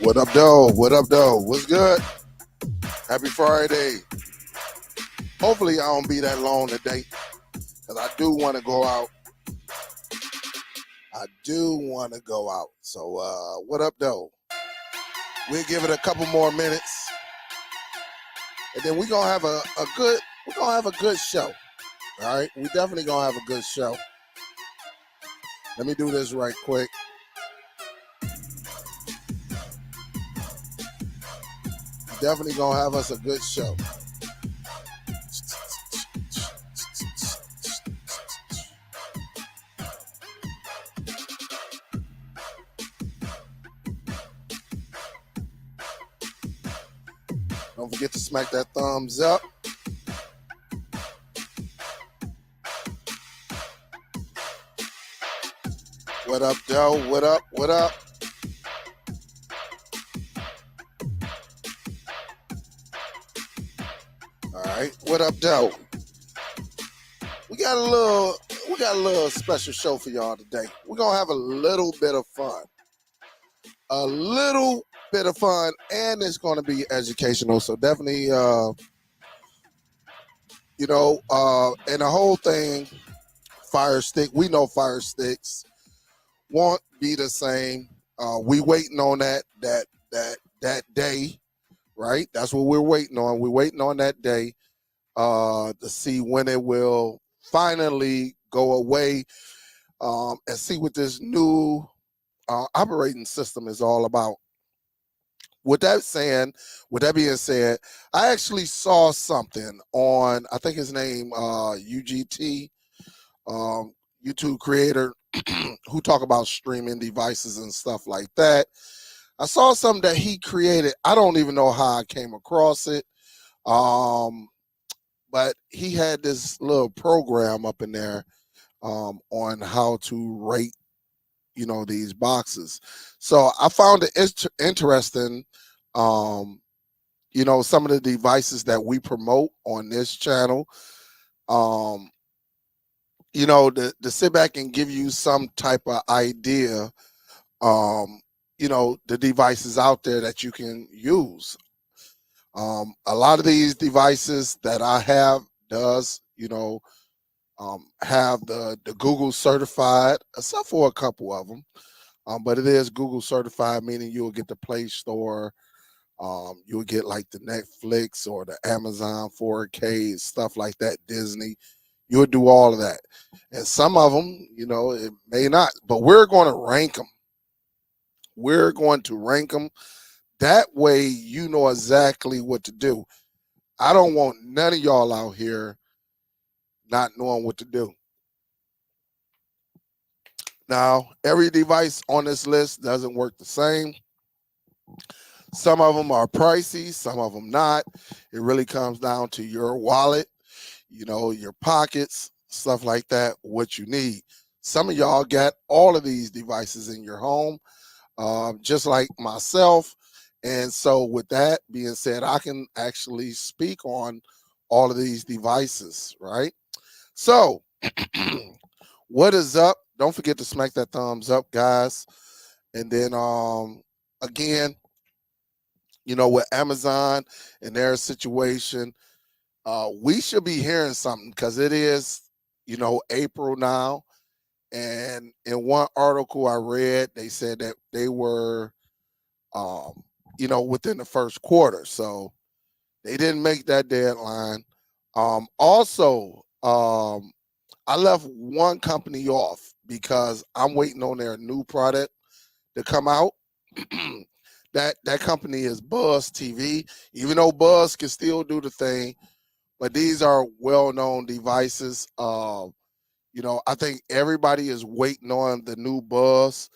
What up, though? What up, though? What's good? Happy Friday. Hopefully, I don't be that long today because I do want to go out. So, what up, though? We'll give it a couple more minutes, and then we're gonna have a good show. All right, we definitely gonna have a good show. Let me do this right quick. Definitely gonna have us a good show. Don't forget to smack that thumbs up. What up, though? What up? What up? All right. What up, though? We got a little special show for y'all today. We're gonna have a little bit of fun. And it's gonna be educational. So definitely and the whole thing, Fire Stick, we know Fire Sticks won't be the same. We waiting on that day, right? That's what we're waiting on. We're waiting on that day to see when it will finally go away, and see what this new operating system is all about. With that being said, I actually saw something on, I think his name, UGT, YouTube creator, who talk about streaming devices and stuff like that. I saw something that he created. I don't even know how I came across it. But he had this little program up in there on how to rate, these boxes. So I found it interesting. Some of the devices that we promote on this channel, to sit back and give you some type of idea, the devices out there that you can use. A lot of these devices that I have does, have the Google certified, except for a couple of them. But it is Google certified, meaning you'll get the Play Store, you'll get like the Netflix or the Amazon 4K, stuff like that, Disney. You'll do all of that. And some of them, it may not, but we're going to rank them. We're going to rank them. That way you know exactly what to do. I don't want none of y'all out here not knowing what to do. Now, every device on this list doesn't work the same. Some of them are pricey, some of them not. It really comes down to your wallet, your pockets, stuff like that, what you need. Some of y'all got all of these devices in your home, just like myself. And so with that being said, I can actually speak on all of these devices, right? So what is up? Don't forget to smack that thumbs up, guys. And then again, with Amazon and their situation, we should be hearing something because it is, April now. And in one article I read, they said that they were, within the first quarter. So they didn't make that deadline. Also, I left one company off because I'm waiting on their new product to come out. That company is Buzz TV. Even though Buzz can still do the thing, but these are well-known devices. I think everybody is waiting on the new Buzz.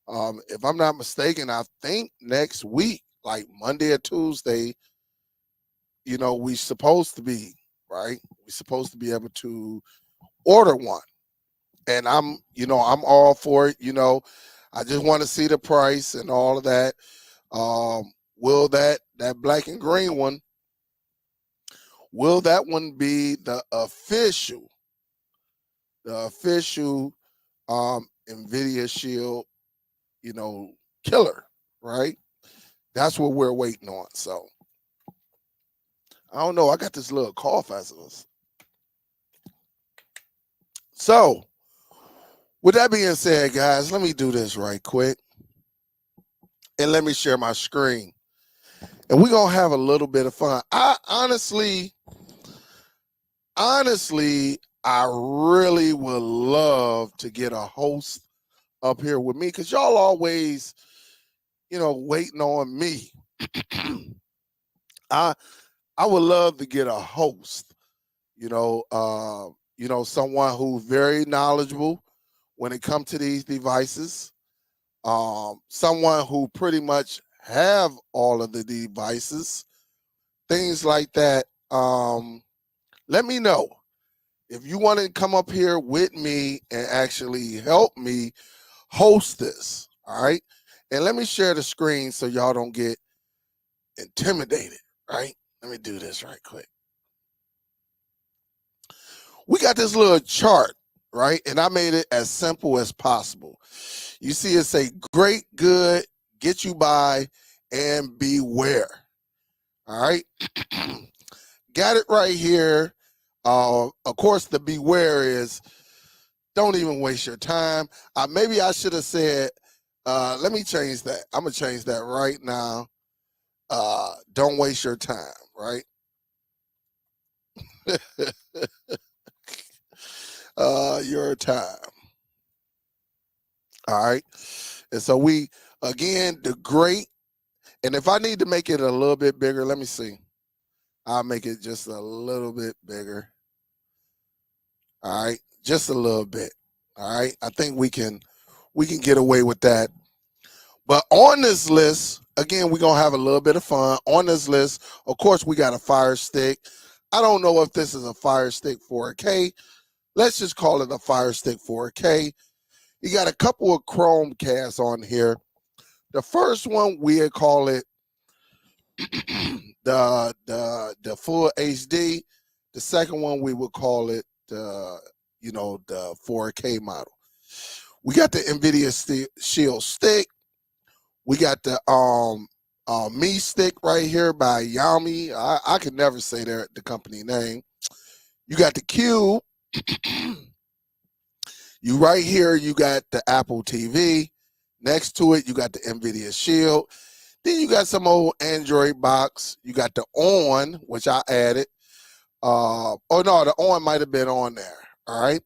If I'm not mistaken, I think next week, like Monday or Tuesday, we supposed to be, right? We're supposed to be able to order one. And I'm all for it. I just want to see the price and all of that. Will that black and green one, will that one be the official Nvidia Shield, killer, right? That's what we're waiting on. So I don't know. I got this little cough as it was. So with that being said, guys, let me do this right quick. And let me share my screen. And we're going to have a little bit of fun. I honestly, I really would love to get a host up here with me because y'all always, waiting on me. I would love to get a host, someone who's very knowledgeable when it comes to these devices. Someone who pretty much have all of the devices, things like that. Let me know if you want to come up here with me and actually help me host this. All right. And let me share the screen so y'all don't get intimidated. Right. Let me do this right quick. We got this little chart, right? And I made it as simple as possible. You see it say great, good, get you by, and beware. All right. Got it right here. Of course, the beware is don't even waste your time. Maybe I should have said, let me change that. I'm going to change that right now. Don't waste your time, right? Your time. All right. And so again, the great, and if I need to make it a little bit bigger, let me see. I'll make it just a little bit bigger. All right. Just a little bit. All right. I think we can get away with that. But on this list, again, we're going to have a little bit of fun. On this list, of course, we got a Fire Stick. I don't know if this is a Fire Stick 4K. Let's just call it a Fire Stick 4K. You got a couple of Chromecast on here. The first one, we'll call it the full HD. The second one, we would call it the 4K model. We got the Nvidia Shield stick. We got the Me stick right here by Yami. I can never say the company name. You got the Cube. You right here, you got the Apple TV. Next to it, you got the Nvidia Shield. Then you got some old Android box. You got the Onn, which I added. Oh no, the Onn might have been on there. All right.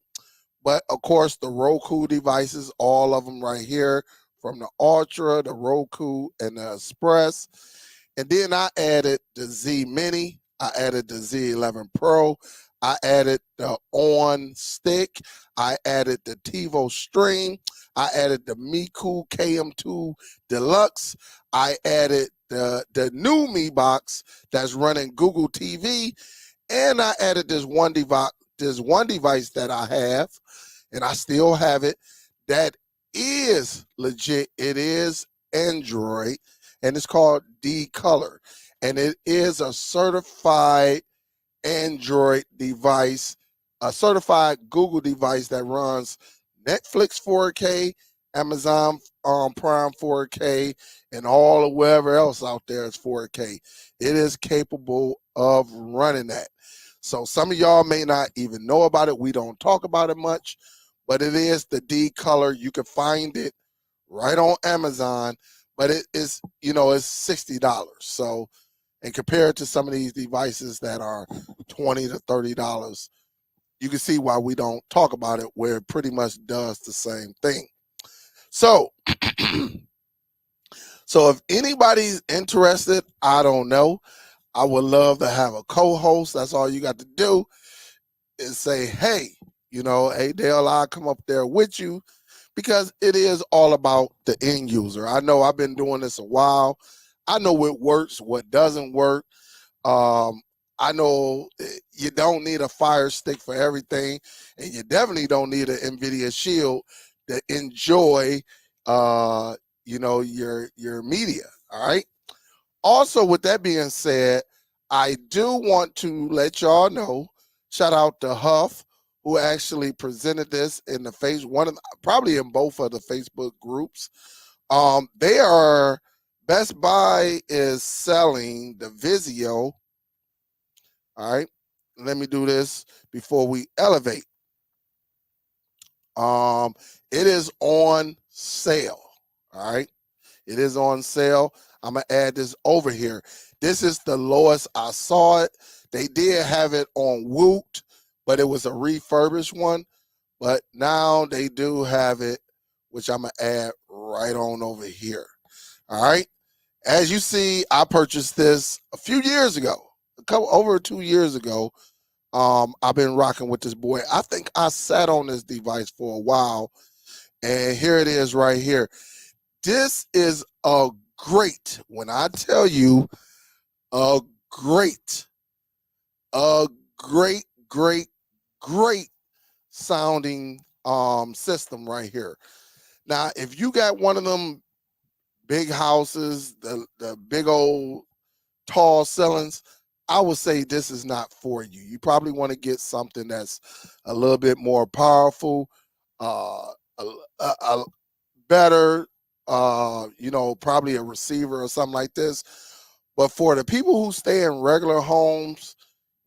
But of course, the Roku devices, all of them right here, from the Ultra, the Roku, and the Express. And then I added the Z Mini. I added the Z11 Pro. I added the Onn stick. I added the Tivo Stream. I added the Mecool KM2 Deluxe. I added the new Me box that's running Google TV. And I added this one device that I have, and I still have it, that is legit. It is Android, and it's called D-Color. And it is a certified Android device, a certified Google device that runs Netflix 4K, Amazon Prime 4K, and all of wherever else out there is 4K. It is capable of running that. So some of y'all may not even know about it. We don't talk about it much, but it is the D-Color. You can find it right on Amazon, but it is, it's $60. So, and compared to some of these devices that are $20 to $30, you can see why we don't talk about it, where it pretty much does the same thing. So, so if anybody's interested, I don't know. I would love to have a co-host. That's all you got to do is say, hey, hey, Dale, I'll come up there with you, because it is all about the end user. I know I've been doing this a while. I know what works, what doesn't work. I know you don't need a Fire Stick for everything, and you definitely don't need an Nvidia Shield to enjoy, your media. All right. Also, with that being said, I do want to let y'all know, shout out to Huff, who actually presented this in the probably in both of the Facebook groups. They are Best Buy is selling the Vizio. All right. Let me do this before we elevate. It is on sale. All right. It is on sale. I'm going to add this over here. This is the lowest I saw it. They did have it on Woot, but it was a refurbished one. But now they do have it, which I'm going to add right on over here. All right. As you see, I purchased this a few years ago, over 2 years ago. I've been rocking with this boy. I think I sat on this device for a while, and here it is right here. This is a great, when I tell you, a great, great sounding system right here. Now, if you got one of them big houses, the big old tall ceilings, I would say this is not for you. You probably want to get something that's a little bit more powerful, a better, probably a receiver or something like this. But for the people who stay in regular homes,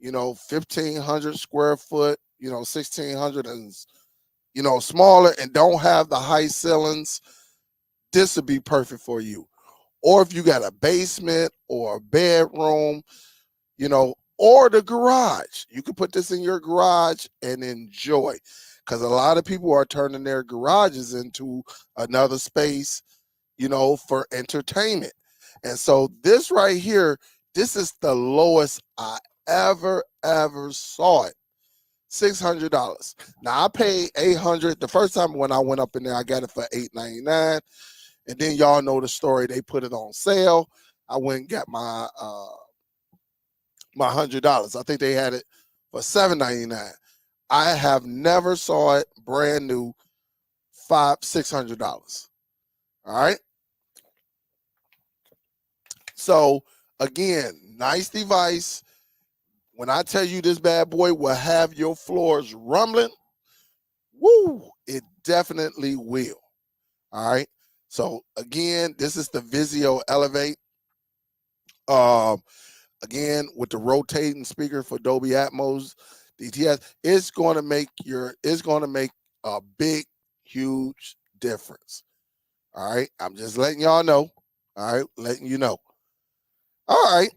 1,500 square foot, 1,600 and, smaller, and don't have the high ceilings, this would be perfect for you. Or if you got a basement or a bedroom, or the garage, you can put this in your garage and enjoy. Because a lot of people are turning their garages into another space, for entertainment. And so this right here, this is the lowest I ever saw it. $600. Now I paid $800 the first time when I went up in there. I got it for $899, and then y'all know the story. They put it on sale. I went and got my $100. I think they had it for $799. I have never saw it brand new $600. All right. So again, nice device. When I tell you this bad boy will have your floors rumbling, woo, it definitely will. All right. So again, this is the Vizio Elevate. Again, with the rotating speaker for Dolby Atmos, DTS, it's going to make a big, huge difference. All right. I'm just letting y'all know. All right. Letting you know. All right.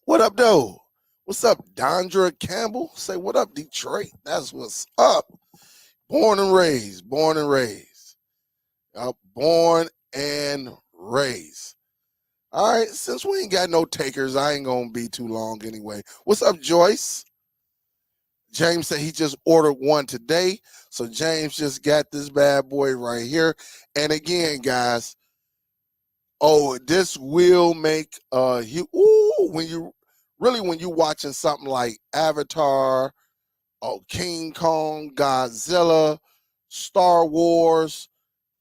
What up, though? What's up, Dondra Campbell? Say, what up, Detroit? That's what's up. Born and raised. Born and raised. All right, since we ain't got no takers, I ain't gonna be too long anyway. What's up, Joyce? James said he just ordered one today. So James just got this bad boy right here. And again, guys, this will make when you watching something like Avatar, King Kong, Godzilla, Star Wars,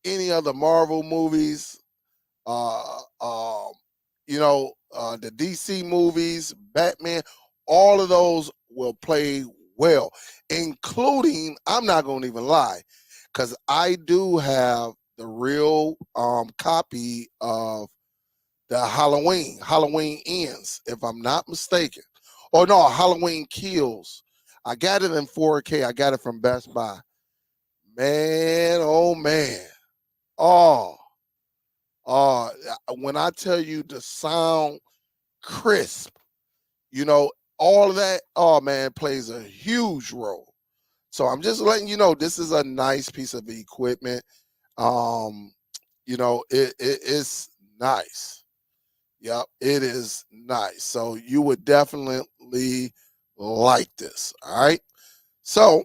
any other Marvel movies, the DC movies, Batman, all of those will play well, including, I'm not going to even lie, because I do have the real copy of the Halloween Ends, if I'm not mistaken. Oh, no, Halloween Kills. I got it in 4K. I got it from Best Buy. Man, oh, man. When I tell you the sound crisp, all of that, man, plays a huge role. So I'm just letting you know, this is a nice piece of equipment. It's nice. Yep, it is nice. So you would definitely like this. All right. So,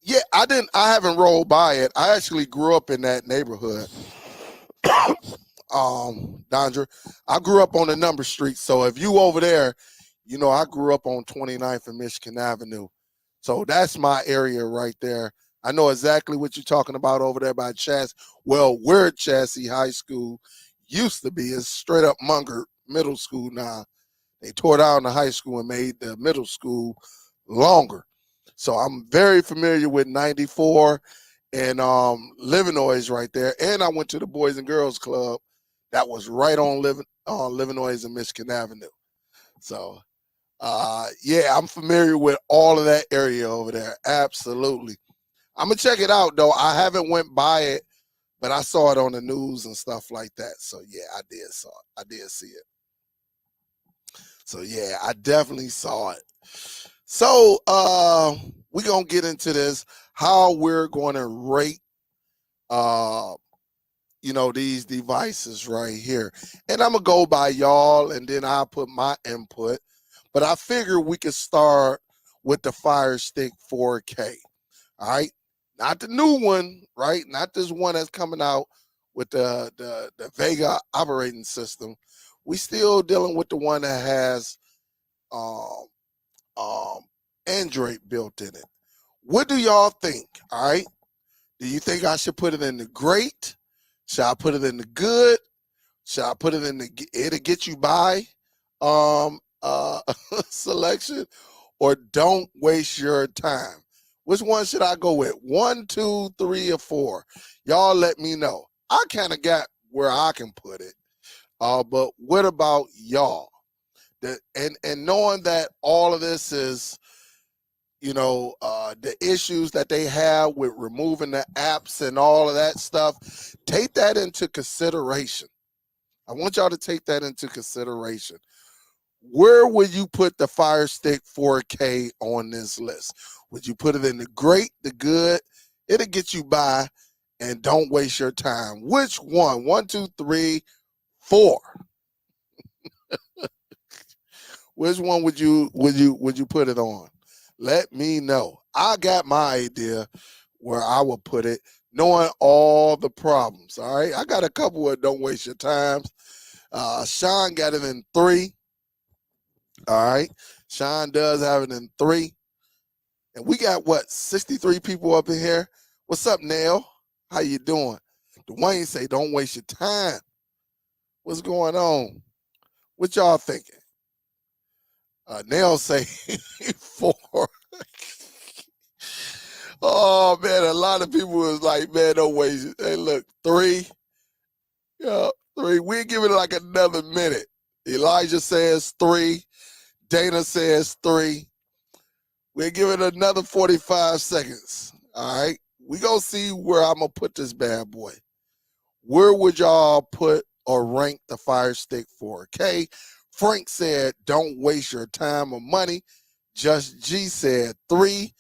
yeah, I haven't rolled by it. I actually grew up in that neighborhood. Dondra, I grew up on the number street. So if you over there, I grew up on 29th and Michigan Avenue. So that's my area right there. I know exactly what you're talking about over there by Chassis. Well, where Chassis High School used to be is straight up Munger Middle School now. They tore down the high school and made the middle school longer. So I'm very familiar with 94 and Livernois right there. And I went to the Boys and Girls Club that was right on Livernois and Michigan Avenue. So yeah, I'm familiar with all of that area over there. Absolutely. I'm gonna check it out though. I haven't went by it, but I saw it on the news and stuff like that. So yeah, I did see it. So yeah, I definitely saw it. So we're gonna get into this, how we're gonna rate these devices right here. And I'm gonna go by y'all and then I'll put my input. But I figure we could start with the Fire Stick 4K. All right. Not the new one, right? Not this one that's coming out with the Vega operating system. We still dealing with the one that has um, Android built in it. What do y'all think? All right. Do you think I should put it in the great? Should I put it in the good? Should I put it in the it'll get you by selection, or don't waste your time? Which one should I go with? 1, 2, 3, or 4? Y'all let me know. I kind of got where I can put it. But what about y'all? And knowing that all of this is, the issues that they have with removing the apps and all of that stuff, take that into consideration. I want y'all to take that into consideration. Where would you put the Fire Stick 4K on this list? Would you put it in the great, the good? It'll get you by, and don't waste your time. Which one? 1, 2, 3, 4. Which one would you put it on? Let me know. I got my idea where I would put it, knowing all the problems. All right. I got a couple of don't waste your times. Sean got it in 3. All right. Sean does have it in 3. And we got 63 people up in here. What's up, Nail? How you doing? Dwayne say, don't waste your time. What's going on? What y'all thinking? Nail say 4. Oh man, a lot of people was like, man, don't waste it. Hey, look, 3. Yeah, 3. We'll give it like another minute. Elijah says 3. Dana says 3. We'll give it another 45 seconds. All right. We gonna see where I'm gonna put this bad boy. Where would y'all put or rank the Fire Stick 4K? Frank said, don't waste your time or money. Just G said 3.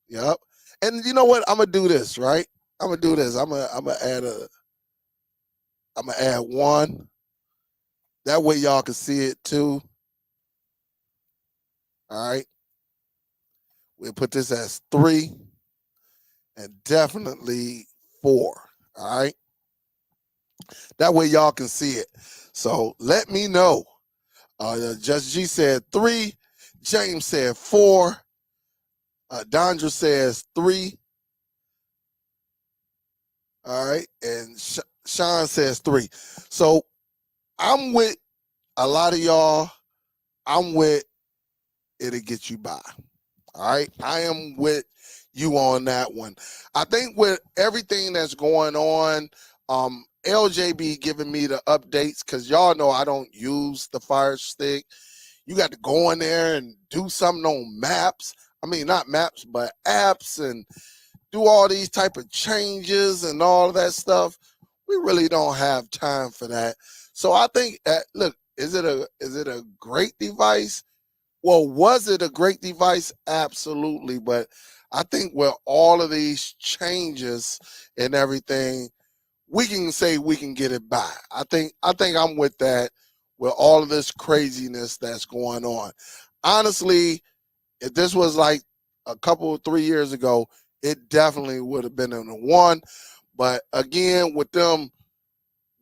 Yep. And you know what? I'm gonna do this, right? I'm gonna do this. I'm gonna add 1. That way y'all can see it too. All right. We'll put this as 3 and definitely 4. All right. That way y'all can see it. So let me know. Just G said 3. James said 4. Dondra says 3. All right. And Sean says 3. So I'm with a lot of y'all. I'm with it'll get you by. All right. I am with you on that one. I think with everything that's going on, LJB giving me the updates, because y'all know I don't use the Fire Stick. You got to go in there and do something on maps. I mean, not maps, but apps, and do all these type of changes and all of that stuff. We really don't have time for that. So I think, look, is it a great device? Well, was it a great device? Absolutely. But I think with all of these changes and everything, we can say we can get it by. I think I'm with that, with all of this craziness that's going on. Honestly, if this was like a couple 3 years ago, it definitely would have been in the 1. But again, with them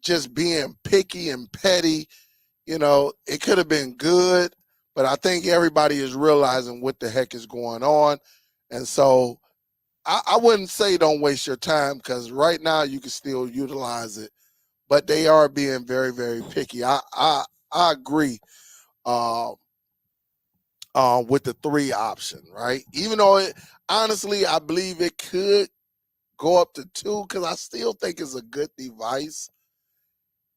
just being picky and petty, it could have been good. But I think everybody is realizing what the heck is going on. And so I wouldn't say don't waste your time, because right now you can still utilize it. But they are being very, very picky. I agree with the 3 option, right? Even though honestly, I believe it could go up to 2 because I still think it's a good device.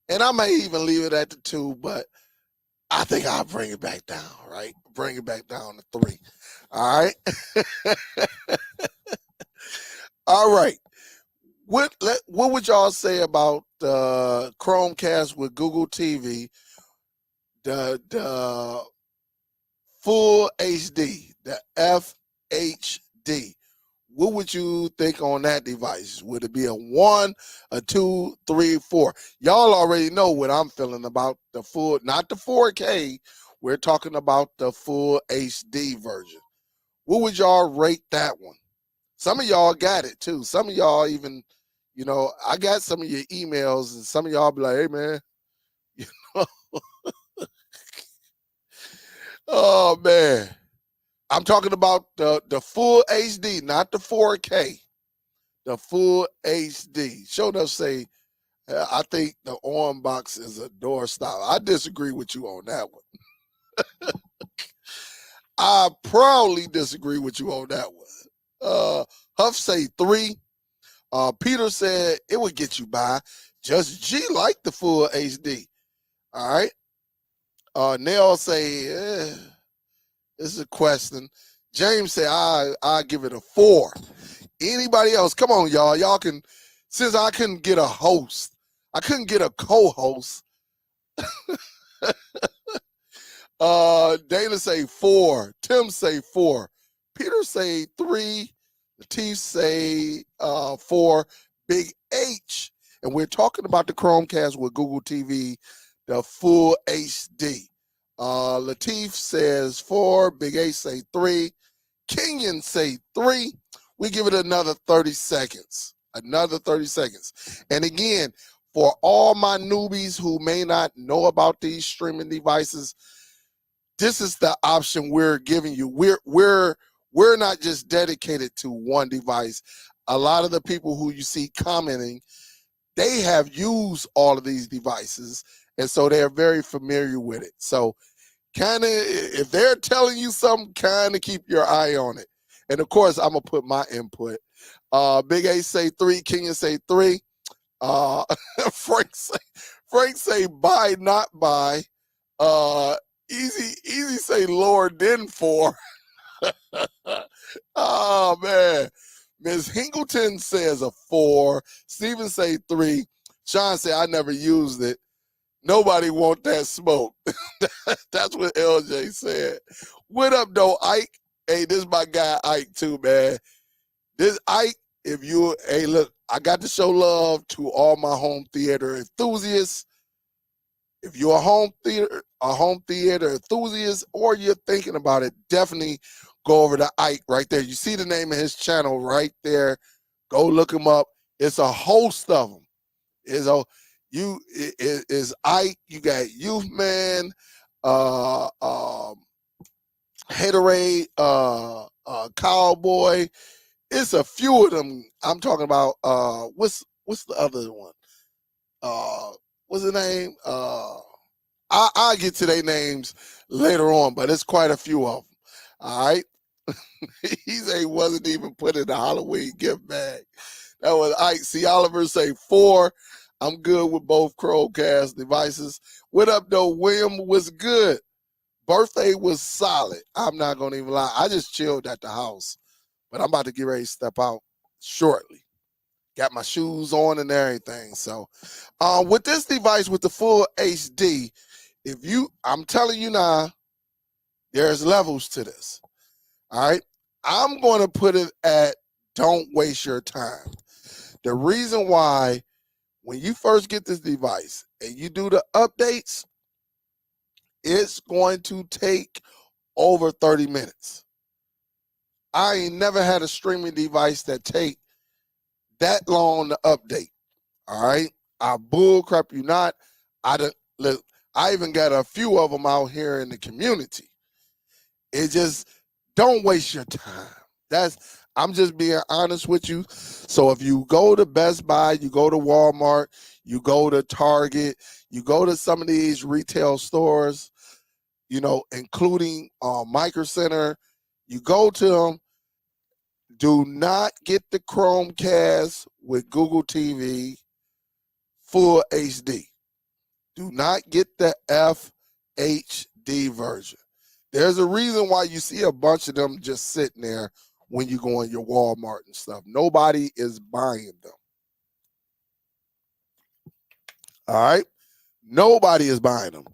And I may even leave it at the 2, but I think I'll bring it back down, right? Bring it back down to 3. All right. All right. What would y'all say about the Chromecast with Google TV, the full HD, the FHD? What would you think on that device? Would it be a 1, a 2, 3, 4? Y'all already know what I'm feeling about the full, not the 4K. We're talking about the full HD version. What would y'all rate that one? Some of y'all got it too. Some of y'all even, you know, I got some of your emails and some of y'all be like, hey man, you know, oh man. I'm talking about the full HD, not the 4K. The full HD. Show enough say, I think the Onn Box is a doorstop. I disagree with you on that one. I proudly disagree with you on that one. Huff say 3. Peter said it would get you by. Just G like the full HD. All right. Nell say, this is a question. James say, I give it a 4. Anybody else? Come on, y'all. Y'all can, since I couldn't get a host, I couldn't get a co-host. Dana say 4. Tim say 4. Peter say 3. Latif say 4. Big H. And we're talking about the Chromecast with Google TV, the full HD. Latif says 4. Big H say 3. Kenyon say 3. We give it another 30 seconds. Another 30 seconds. And again, for all my newbies who may not know about these streaming devices, this is the option we're giving you. We're not just dedicated to one device. A lot of the people who you see commenting, they have used all of these devices, and so they're very familiar with it. So kind of, if they're telling you something, kind of keep your eye on it. And of course, I'm gonna put my input. Big A say 3, Kenyon say 3. Frank say buy, not buy. Easy say lower than 4. Oh man. Ms. Hingleton says a 4. Steven say 3. Sean say I never used it. Nobody want that smoke. That's what LJ said. What up though, Ike? Hey, this is my guy Ike too, man. This Ike, if you, hey, look, I got to show love to all my home theater enthusiasts. If you're a home theater enthusiast, or you're thinking about it, definitely go over to Ike right there. You see the name of his channel right there. Go look him up. It's a host of them. Is Ike. You got Youth Man, Haterade, Cowboy. It's a few of them. I'm talking about what's the other one? What's the name? I'll get to their names later on, but it's quite a few of them. All right. He say he wasn't even put in the Halloween gift bag. That was Ike. See, Oliver say 4. I'm good with both Chromecast devices. What up, though? William was good. Birthday was solid. I'm not going to even lie. I just chilled at the house, but I'm about to get ready to step out shortly. Got my shoes on and everything. So with this device, with the full HD, I'm telling you now, there's levels to this. All right. I'm going to put it at don't waste your time. The reason why, when you first get this device and you do the updates, it's going to take over 30 minutes. I ain't never had a streaming device that take that long to update. All right. I bull crap you not. I even got a few of them out here in the community. It just, don't waste your time. I'm just being honest with you. So if you go to Best Buy, you go to Walmart, you go to Target, you go to some of these retail stores, you know, including Micro Center, you go to them, Do not get the Chromecast with Google TV Full HD. Do not get the FHD version. There's a reason why you see a bunch of them just sitting there when you go in your Walmart and stuff. Nobody is buying them. All right? Nobody is buying them.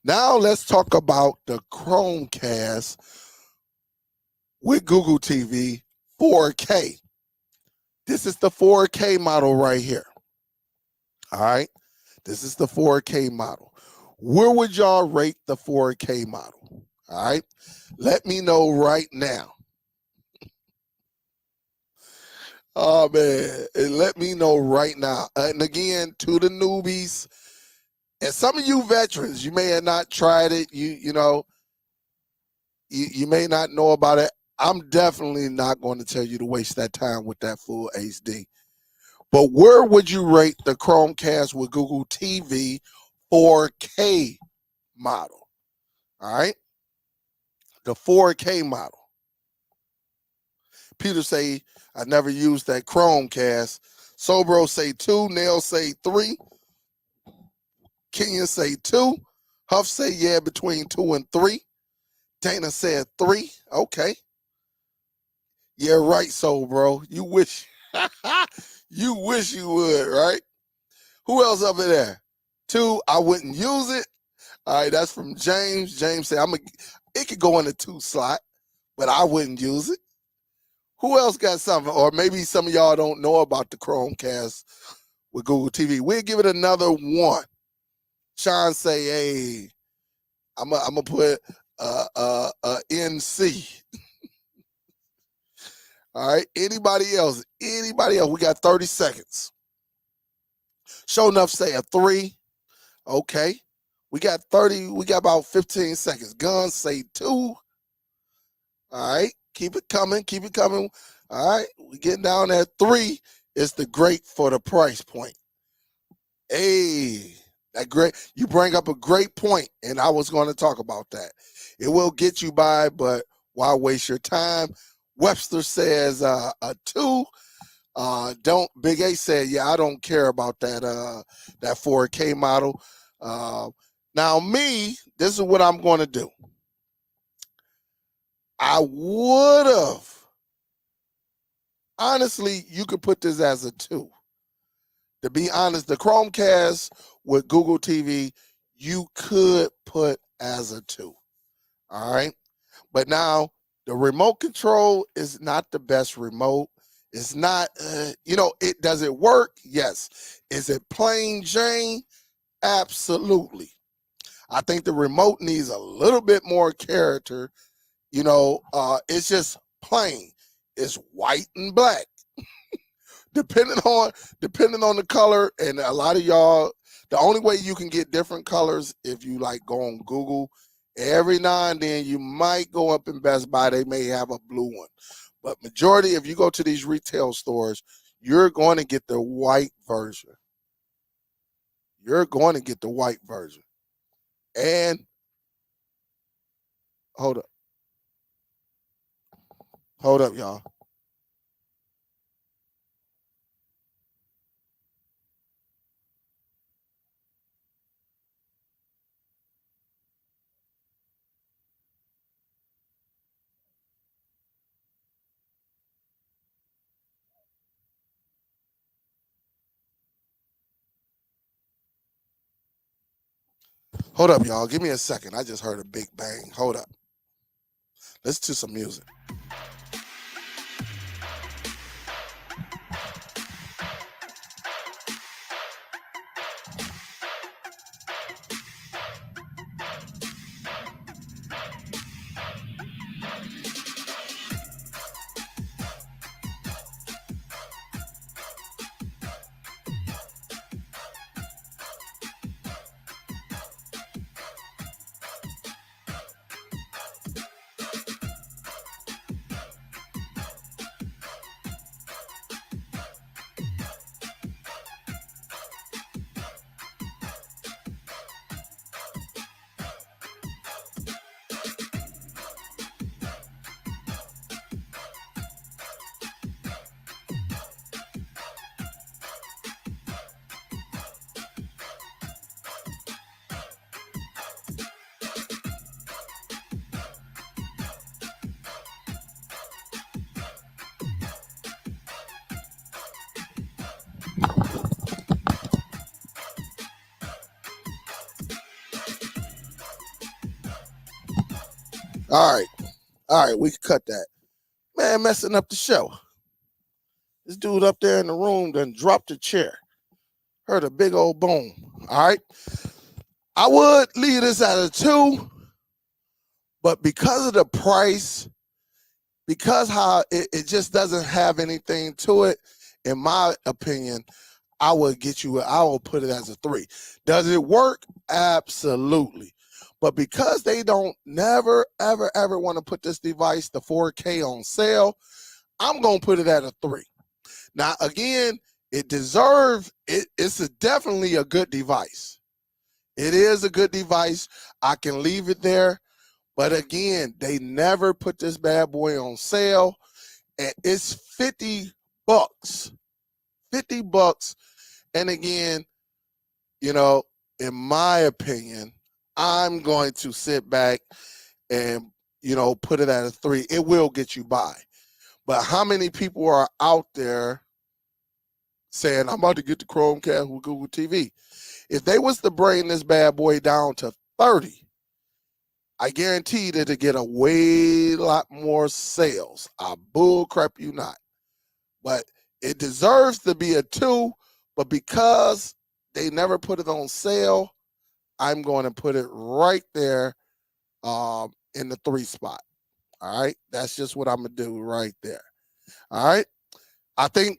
Now let's talk about the Chromecast with Google TV 4K. This is the 4K model right here. All right? This is the 4K model. Where would y'all rate the 4K model? All right? Let me know right now. Oh, man. Let me know right now. And again, to the newbies, and some of you veterans, you may have not tried it. You may not know about it. I'm definitely not going to tell you to waste that time with that full HD. But where would you rate the Chromecast with Google TV 4K model? All right? The 4K model. Peter say, I never used that Chromecast. Sobro say 2. Nail say 3. Kenyon say 2. Huff say, yeah, between 2 and 3. Dana said 3. Okay. Yeah, right, Sobro. You wish you wish you would, right? Who else up in there? 2, I wouldn't use it. All right, that's from James. James said, it could go in the 2 slot, but I wouldn't use it. Who else got something? Or maybe some of y'all don't know about the Chromecast with Google TV. We'll give it another 1. Sean say, hey, I'm gonna put NC. All right. Anybody else? Anybody else? We got 30 seconds. Show enough say a 3. Okay. We got about 15 seconds. Guns say 2. All right. Keep it coming. Keep it coming. All right. We getting down at 3. It's the great for the price point. Hey, that great. You bring up a great point, and I was going to talk about that. It will get you by, but why waste your time? Webster says a 2. Big A said, yeah, I don't care about that 4K model. Now me, this is what I'm going to do. I would have, honestly, you could put this as a 2. To be honest, the Chromecast with Google TV, you could put as a 2. All right. But now the remote control is not the best remote. It's not, does it work? Yes. Is it plain Jane? Absolutely. I think the remote needs a little bit more character. It's just plain. It's white and black. Depending on the color, and a lot of y'all, the only way you can get different colors if you like go on Google. Every now and then you might go up in Best Buy, they may have a blue one. But majority, if you go to these retail stores, you're going to get the white version. You're going to get the white version. And hold up, y'all. Hold up, y'all. Give me a second. I just heard a big bang. Hold up. Let's do some music. All right, we can cut that. Man, messing up the show. This dude up there in the room done dropped a chair. Heard a big old boom. All right. I would leave this at a 2, but because of the price, because how it just doesn't have anything to it, in my opinion, I will put it as a 3. Does it work? Absolutely. But because they don't never, ever, ever want to put this device, the 4K, on sale, I'm going to put it at a 3. Now, again, it deserves it. It's definitely a good device. It is a good device. I can leave it there. But again, they never put this bad boy on sale. And it's $50. $50. And again, you know, in my opinion, I'm going to sit back and, you know, put it at a 3. It will get you by. But how many people are out there saying, I'm about to get the Chromecast with Google TV? If they was to bring this bad boy down to 30, I guarantee that it get a way lot more sales. I bull crap you not. But it deserves to be a 2, but because they never put it on sale, I'm going to put it right there in the 3 spot. All right. That's just what I'm gonna do right there. All right. I think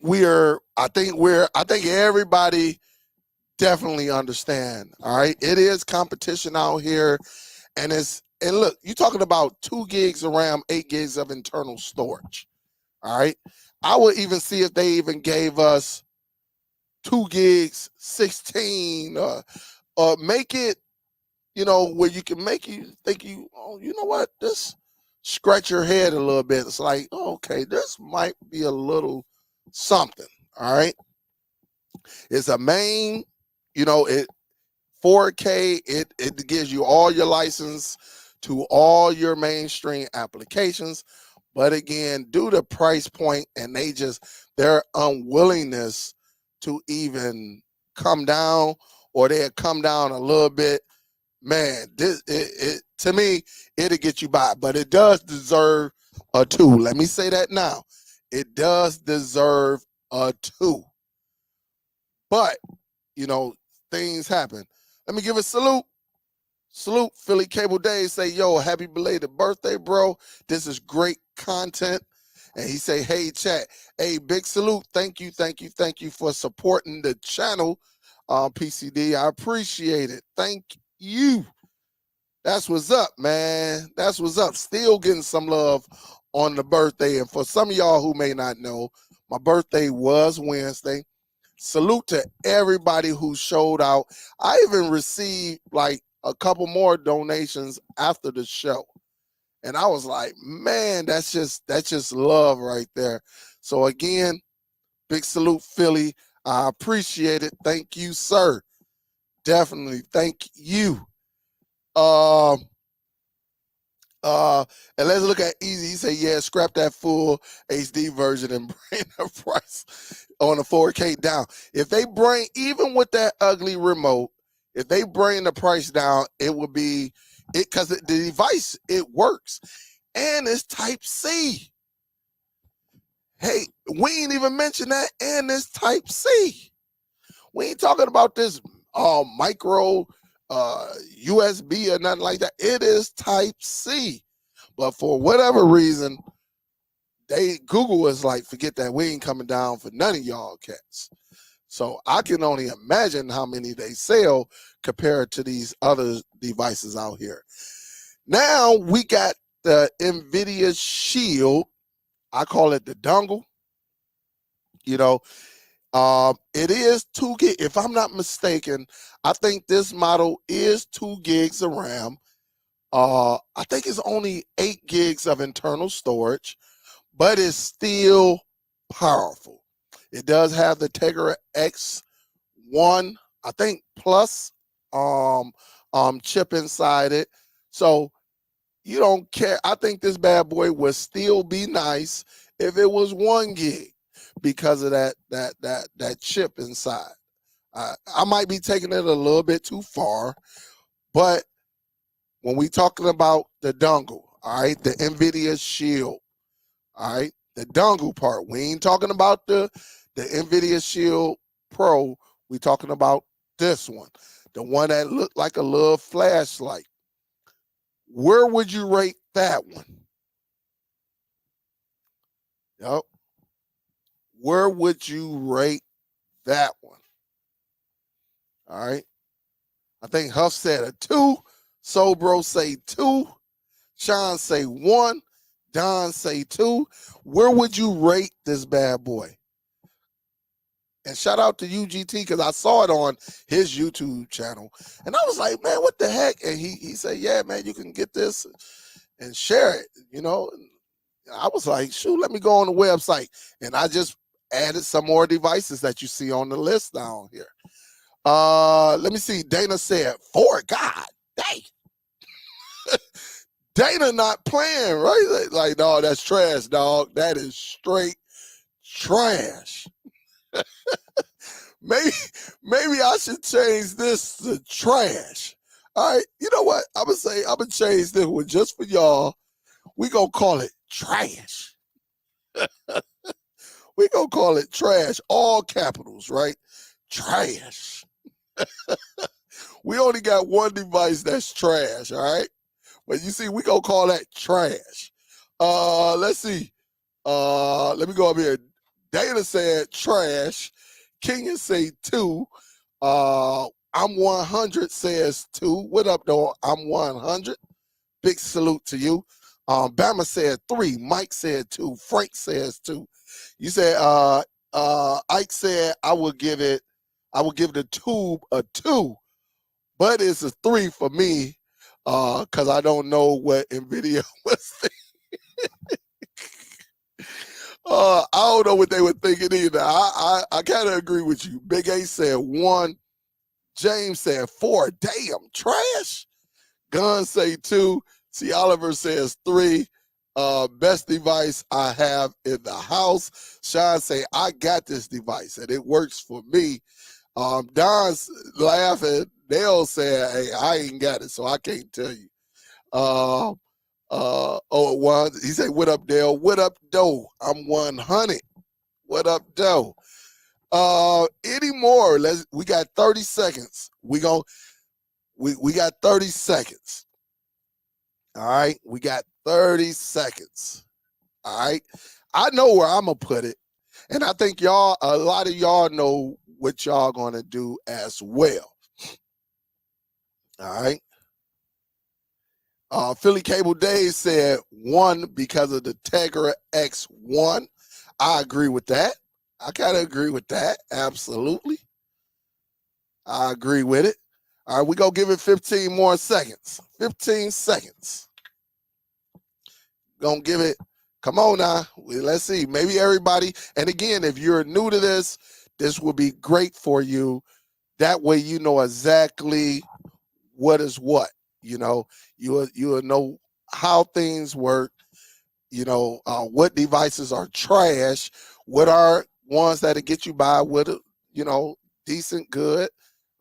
everybody definitely understand. All right. It is competition out here. And look, you're talking about 2 gigs of RAM, 8 gigs of internal storage. All right. I would even see if they even gave us 2 gigs, 16, or make it, you know, where you can make you think you know what, this scratch your head a little bit. It's like, okay, this might be a little something. All right. It's a main, you know, it 4K, it gives you all your license to all your mainstream applications. But again, due to price point and their unwillingness to even come down, or they come down a little bit, man, to me, it'll get you by. But it does deserve a 2. Let me say that now. It does deserve a 2. But, you know, things happen. Let me give a salute. Salute, Philly Cable Days. Say, yo, happy belated birthday, bro. This is great content. And he say, hey, chat. Hey, big salute. Thank you for supporting the channel, PCD. I appreciate it. Thank you. That's what's up, man. That's what's up. Still getting some love on the birthday. And for some of y'all who may not know, my birthday was Wednesday. Salute to everybody who showed out. I even received like a couple more donations after the show. And I was like, man, that's just love right there. So again, big salute, Philly. I appreciate it. Thank you, sir. Definitely. Thank you. And let's look at Easy. He said, yeah, scrap that full HD version and bring the price on the 4K down. If they bring, even with that ugly remote, if they bring the price down, it will be it, because the device, it works. And it's Type-C. Hey, we ain't even mentioned that. And it's Type-C. We ain't talking about this micro USB or nothing like that. It is Type-C. But for whatever reason, Google is like, forget that. We ain't coming down for none of y'all cats. So I can only imagine how many they sell compared to these other devices out here. Now we got the Nvidia Shield. I call it the dongle. You know, it is 2 gig. If I'm not mistaken, I think this model is 2 gigs of RAM. I think it's only 8 gigs of internal storage, but it's still powerful. It does have the Tegra X1, I think, plus chip inside it. So you don't care. I think this bad boy would still be nice if it was 1 gig because of that chip inside. I might be taking it a little bit too far, but when we talking about the dongle, All right, the Nvidia Shield. All right, the dongle part. We ain't talking about the Nvidia Shield Pro. We talking about this one, the one that looked like a little flashlight. Where would you rate that one? Yep. Where would you rate that one? All right. I think Huff said a 2. Sobro say 2. Sean say 1. Don say 2. Where would you rate this bad boy? And shout out to UGT because I saw it on his YouTube channel. And I was like, man, what the heck? And he said, yeah, man, you can get this and share it, you know. I was like, shoot, let me go on the website. And I just added some more devices that you see on the list down here. Let me see. Dana said 4. God dang. Dana not playing, right? Like, no, that's trash, dog. That is straight trash. maybe I should change this to trash. All right. You know what? I'm gonna change this one just for y'all. We gonna call it trash. We gonna call it trash, all capitals, right? Trash. We only got one device that's trash, all right? But you see, we gonna call that trash. Let's see. Let me go up here. Dana said trash. Kenyon say 2. I'm 100 says 2. What up, though? I'm 100. Big salute to you. Bama said 3. Mike said 2. Frank says 2. You said Ike said I would give the tube a 2, but it's a 3 for me because I don't know what Nvidia was thinking. I don't know what they were thinking either. I kind of agree with you. Big A said 1. James said 4. Damn, trash. Gun say 2. See, Oliver says 3. Best device I have in the house. Sean say, I got this device and it works for me. Don's laughing. Dale said, hey, I ain't got it, so I can't tell you. He said, what up, Dale? What up, Doe? I'm 100. What up, Doe? Any more? We got 30 seconds. We got 30 seconds. All right, we got 30 seconds. All right, I know where I'm gonna put it, and I think a lot of y'all know what y'all gonna do as well. All right. Philly Cable Days said 1 because of the Tegra X1. I agree with that. I kind of agree with that. Absolutely. I agree with it. All right, we're going to give it 15 more seconds. 15 seconds. Going to give it, come on now. Let's see. Maybe everybody, and again, if you're new to this will be great for you. That way you know exactly what is what. You know, you'll know how things work, you know, what devices are trash, what are ones that'll get you by with, you know, decent, good,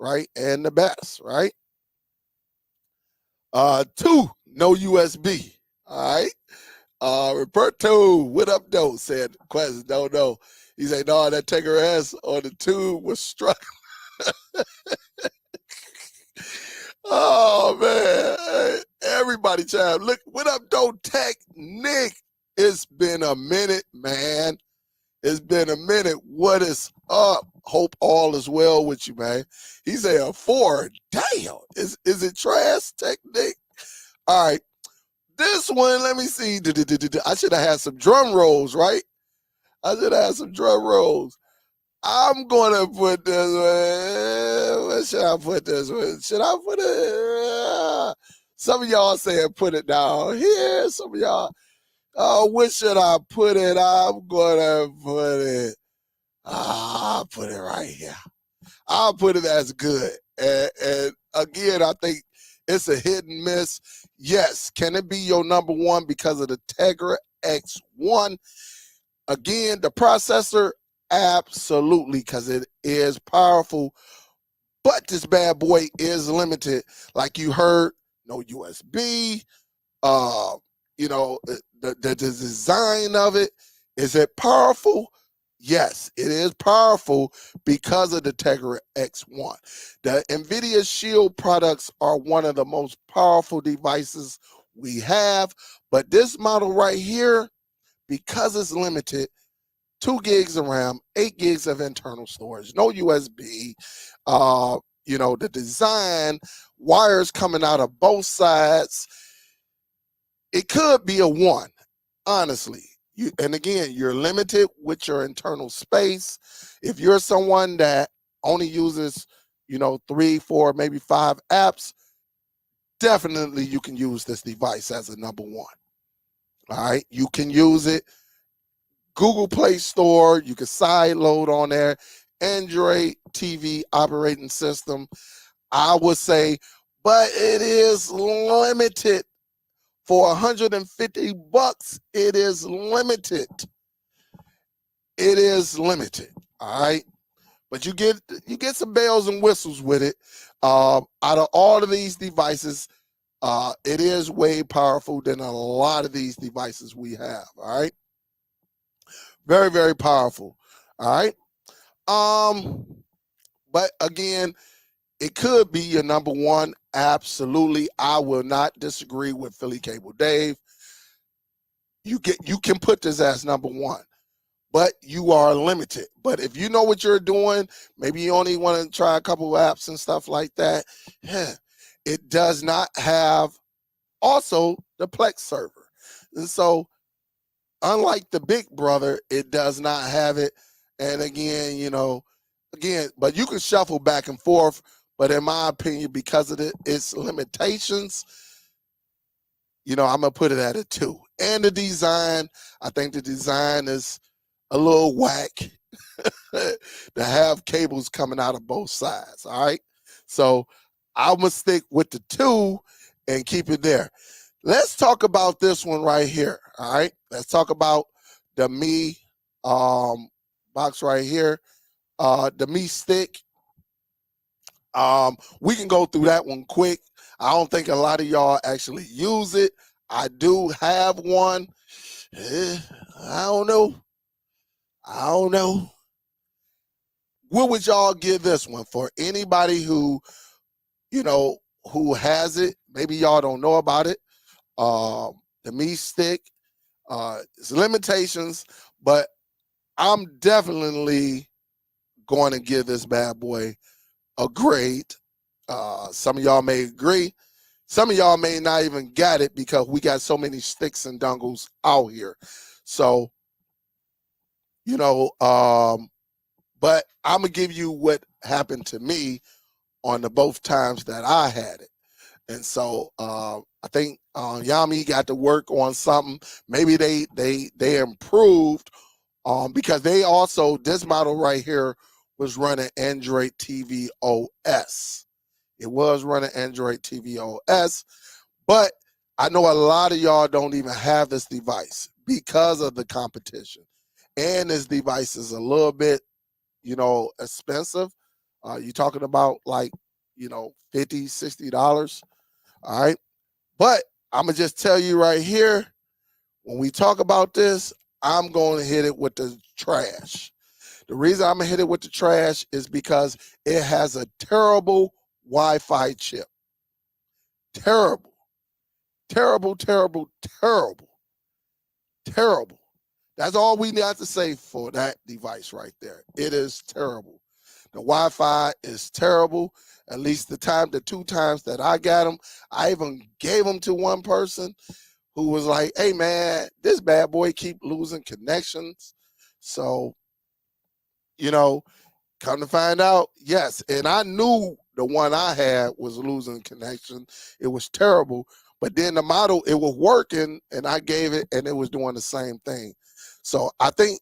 right, and the best, right? 2, no USB, all right? Roberto, what up, though, said, question, don't know. He said, no, that Tegra S on the tube was struck. Oh man, everybody child. Look, what up, though, Tech Nick? It's been a minute, man. It's been a minute. What is up? Hope all is well with you, man. He said a 4. Damn. Is it trash, Tech Nick? All right. This one, let me see. I should have had some drum rolls, right? I should have had some drum rolls. I'm gonna put this one. Where should I put this one? Should I put it? Some of y'all saying put it down here. Some of y'all, where should I put it? I'm gonna put it. I'll put it right here. I'll put it as good. And again, I think it's a hit and miss. Yes, can it be your number 1 because of the Tegra X1? Again, the processor. Absolutely, because it is powerful, but this bad boy is limited. Like you heard, no USB, you know, the design of it, is it powerful? Yes, it is powerful because of the Tegra X1. The Nvidia Shield products are one of the most powerful devices we have, but this model right here, because it's limited, 2 gigs of RAM, 8 gigs of internal storage, no USB, you know, the design, wires coming out of both sides, it could be a 1, honestly. And again, you're limited with your internal space. If you're someone that only uses, you know, 3, 4, maybe 5 apps, definitely you can use this device as a number 1. All right, you can use it. Google Play Store, you can side load on there. Android TV operating system, I would say, but it is limited. For $150, it is limited. It is limited. All right, but you get some bells and whistles with it. Out of all of these devices, it is way powerful than a lot of these devices we have. All right, very, very powerful. All right, but again, it could be your number 1. Absolutely, I will not disagree with Philly Cable Dave. You can put this as number 1, but you are limited. But if you know what you're doing, maybe you only want to try a couple of apps and stuff like that. It does not have also the Plex server, and so unlike the big brother, it does not have it. And again, you know, but you can shuffle back and forth. But in my opinion, because of its limitations, you know, I'm gonna put it at a 2. And the design, I think the design is a little whack to have cables coming out of both sides. All right, so I'm gonna stick with the 2 and keep it there. Let's talk about this one right here. All right, let's talk about the Mi box right here, the Mi stick. We can go through that one quick. I don't think a lot of y'all actually use it. I do have one. I don't know. What would y'all give this one for anybody who, you know, who has it? Maybe y'all don't know about it. The Mi stick, it's limitations, but I'm definitely going to give this bad boy a grade. Some of y'all may agree. Some of y'all may not even got it because we got so many sticks and dongles out here. So, you know, but I'm going to give you what happened to me on the both times that I had it. And so I think Yami got to work on something. Maybe they improved because they also, this model right here was running Android TV OS. It was running Android TV OS, but I know a lot of y'all don't even have this device because of the competition. And this device is a little bit, you know, expensive. You're talking about like, you know, $50, $60. All right. But I'm going to just tell you right here, when we talk about this, I'm going to hit it with the trash. The reason I'm going to hit it with the trash is because it has a terrible Wi-Fi chip. Terrible, terrible, terrible, terrible, terrible. That's all we got to say for that device right there. It is terrible. The Wi-Fi is terrible. At least the 2 times that I got them, I even gave them to one person who was like, hey man, this bad boy keep losing connections. So, you know, come to find out, yes. And I knew the one I had was losing connection. It was terrible. But then the model, it was working, and I gave it, and it was doing the same thing. So I think,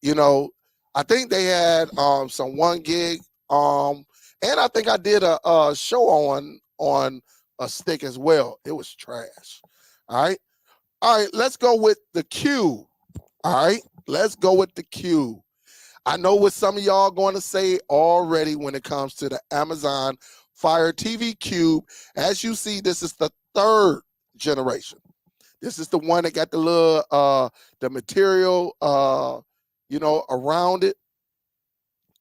you know, I think they had some 1 gig. And I think I did a show on a stick as well. It was trash. All right. All right, let's go with the Cube. All right, let's go with the Cube. I know what some of y'all going to say already when it comes to the Amazon Fire TV Cube. As you see, this is the 3rd generation. This is the one that got the little the material around it.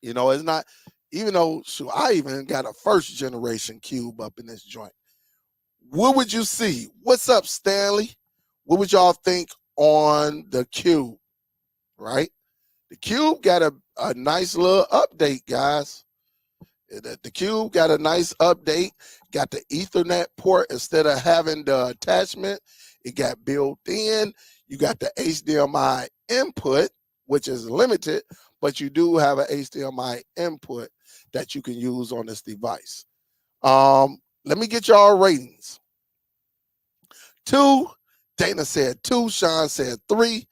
It's not, even though shoot, I even got a first generation cube up in this joint. What would you see? What's up, Stanley? What would y'all think on the cube? Right? The cube got a nice little update, guys. The cube got a nice update. Got the Ethernet port instead of having the attachment. It got built in. You got the HDMI input, which is limited, but you do have an HDMI input that you can use on this device. Let me get y'all ratings. 2, Dana said 2, Sean said 3.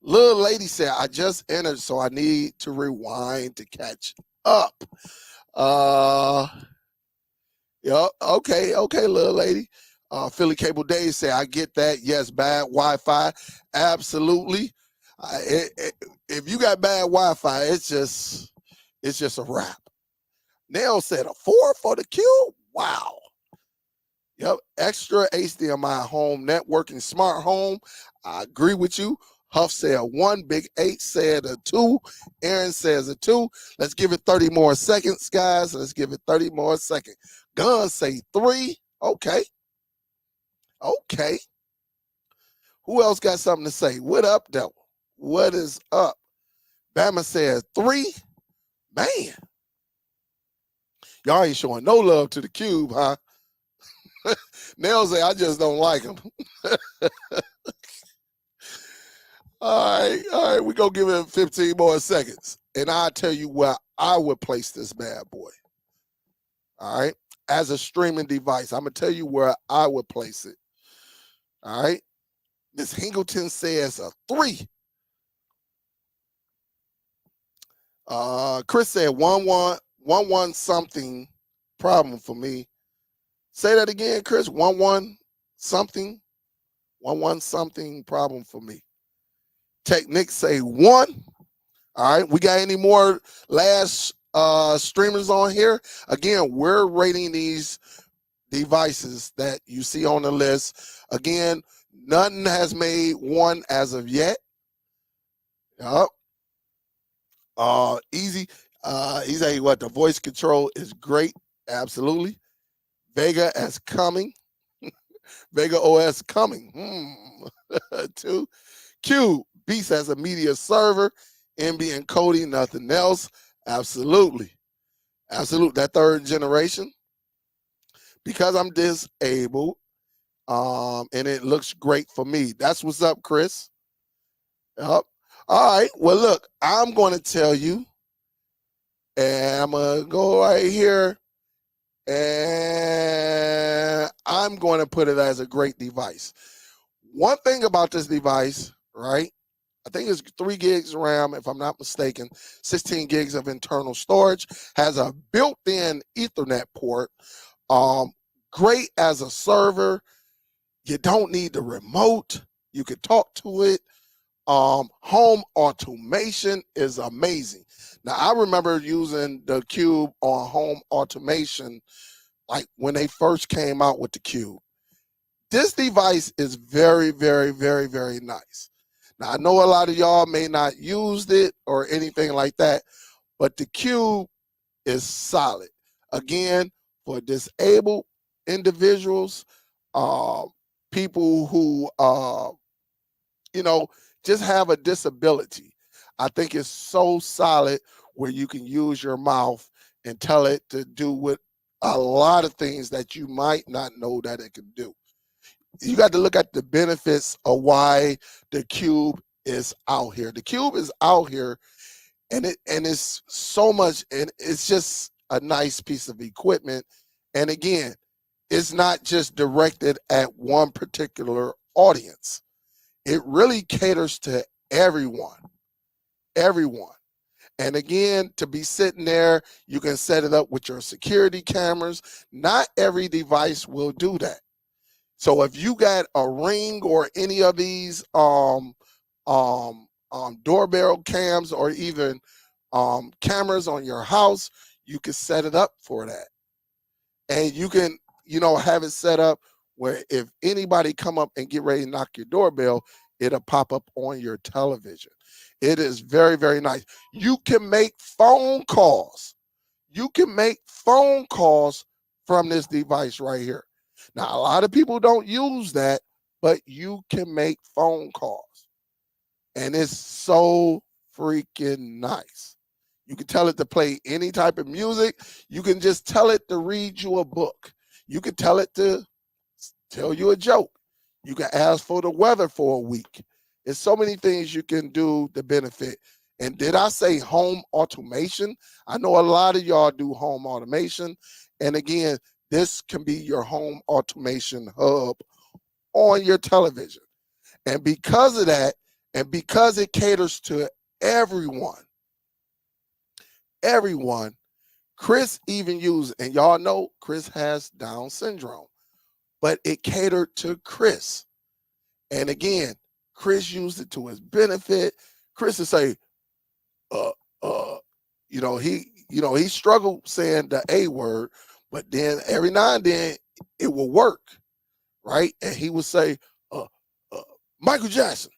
Little lady said, I just entered, so I need to rewind to catch up. Yeah, okay, little lady. Philly Cable Days said, I get that. Yes, bad Wi-Fi. Absolutely. If you got bad Wi-Fi, it's just a wrap. Nail said a 4 for the cube. Wow. Yep, extra HDMI home networking smart home. I agree with you. Huff said 1. Big 8 said a 2. Aaron says a 2. Let's give it 30 more seconds, guys. Let's give it 30 more seconds. Gun say 3. Okay. Who else got something to say? What up, though? What is up? Bama says 3. Man. Y'all ain't showing no love to the cube, huh? Nell say, I just don't like him. All right, we're going to give it 15 more seconds. And I'll tell you where I would place this bad boy. All right, as a streaming device. I'm going to tell you where I would place it. All right, Miss Hingleton says a 3. Chris said 1 something problem for me. Say that again, Chris. 1 something. 1 something problem for me. Technics say 1. All right. We got any more last streamers on here? Again, we're rating these devices that you see on the list. Again, nothing has made 1 as of yet. Yep. Easy. He's saying what the voice control is great. Absolutely. Vega as coming. Vega OS coming. 2. Q. Beast as a media server. MB encoding, nothing else. Absolutely. That 3rd generation. Because I'm disabled, and it looks great for me. That's what's up, Chris. Yep. All right. Well, look, I'm going to tell you, and I'm going to go right here, and I'm going to put it as a great device. One thing about this device, right? I think it's 3 gigs RAM, if I'm not mistaken, 16 gigs of internal storage, has a built-in Ethernet port, great as a server. You don't need the remote. You can talk to it. Home automation is amazing. Now, I remember using the Cube on home automation, like when they first came out with the Cube. This device is very, very, very, very nice. Now, I know a lot of y'all may not use it or anything like that, but the Cube is solid. Again, for disabled individuals, people who, just have a disability. I think it's so solid where you can use your mouth and tell it to do with a lot of things that you might not know that it can do. You got to look at the benefits of why the Cube is out here. The Cube is out here, and it's so much, and it's just a nice piece of equipment. And again, it's not just directed at one particular audience. It really caters to everyone. And again, to be sitting there, you can set it up with your security cameras. Not every device will do that. So if you got a Ring or any of these doorbell cams or even cameras on your house, you can set it up for that. And you can, have it set up where if anybody come up and get ready to knock your doorbell, it'll pop up on your television. It is very, very nice. You can make phone calls. You can make phone calls from this device right here. Now, a lot of people don't use that, but you can make phone calls. And it's so freaking nice. You can tell it to play any type of music. You can just tell it to read you a book. You can tell it to tell you a joke. You can ask for the weather for a week. There's so many things you can do to benefit. And did I say home automation? I know a lot of y'all do home automation. And again, this can be your home automation hub on your television. And because of that, and because it caters to everyone, Chris even used, and y'all know Chris has Down syndrome, but it catered to Chris. And again, Chris used it to his benefit. Chris would say, he struggled saying the A word, but then every now and then it will work, right? And he would say, Michael Jackson.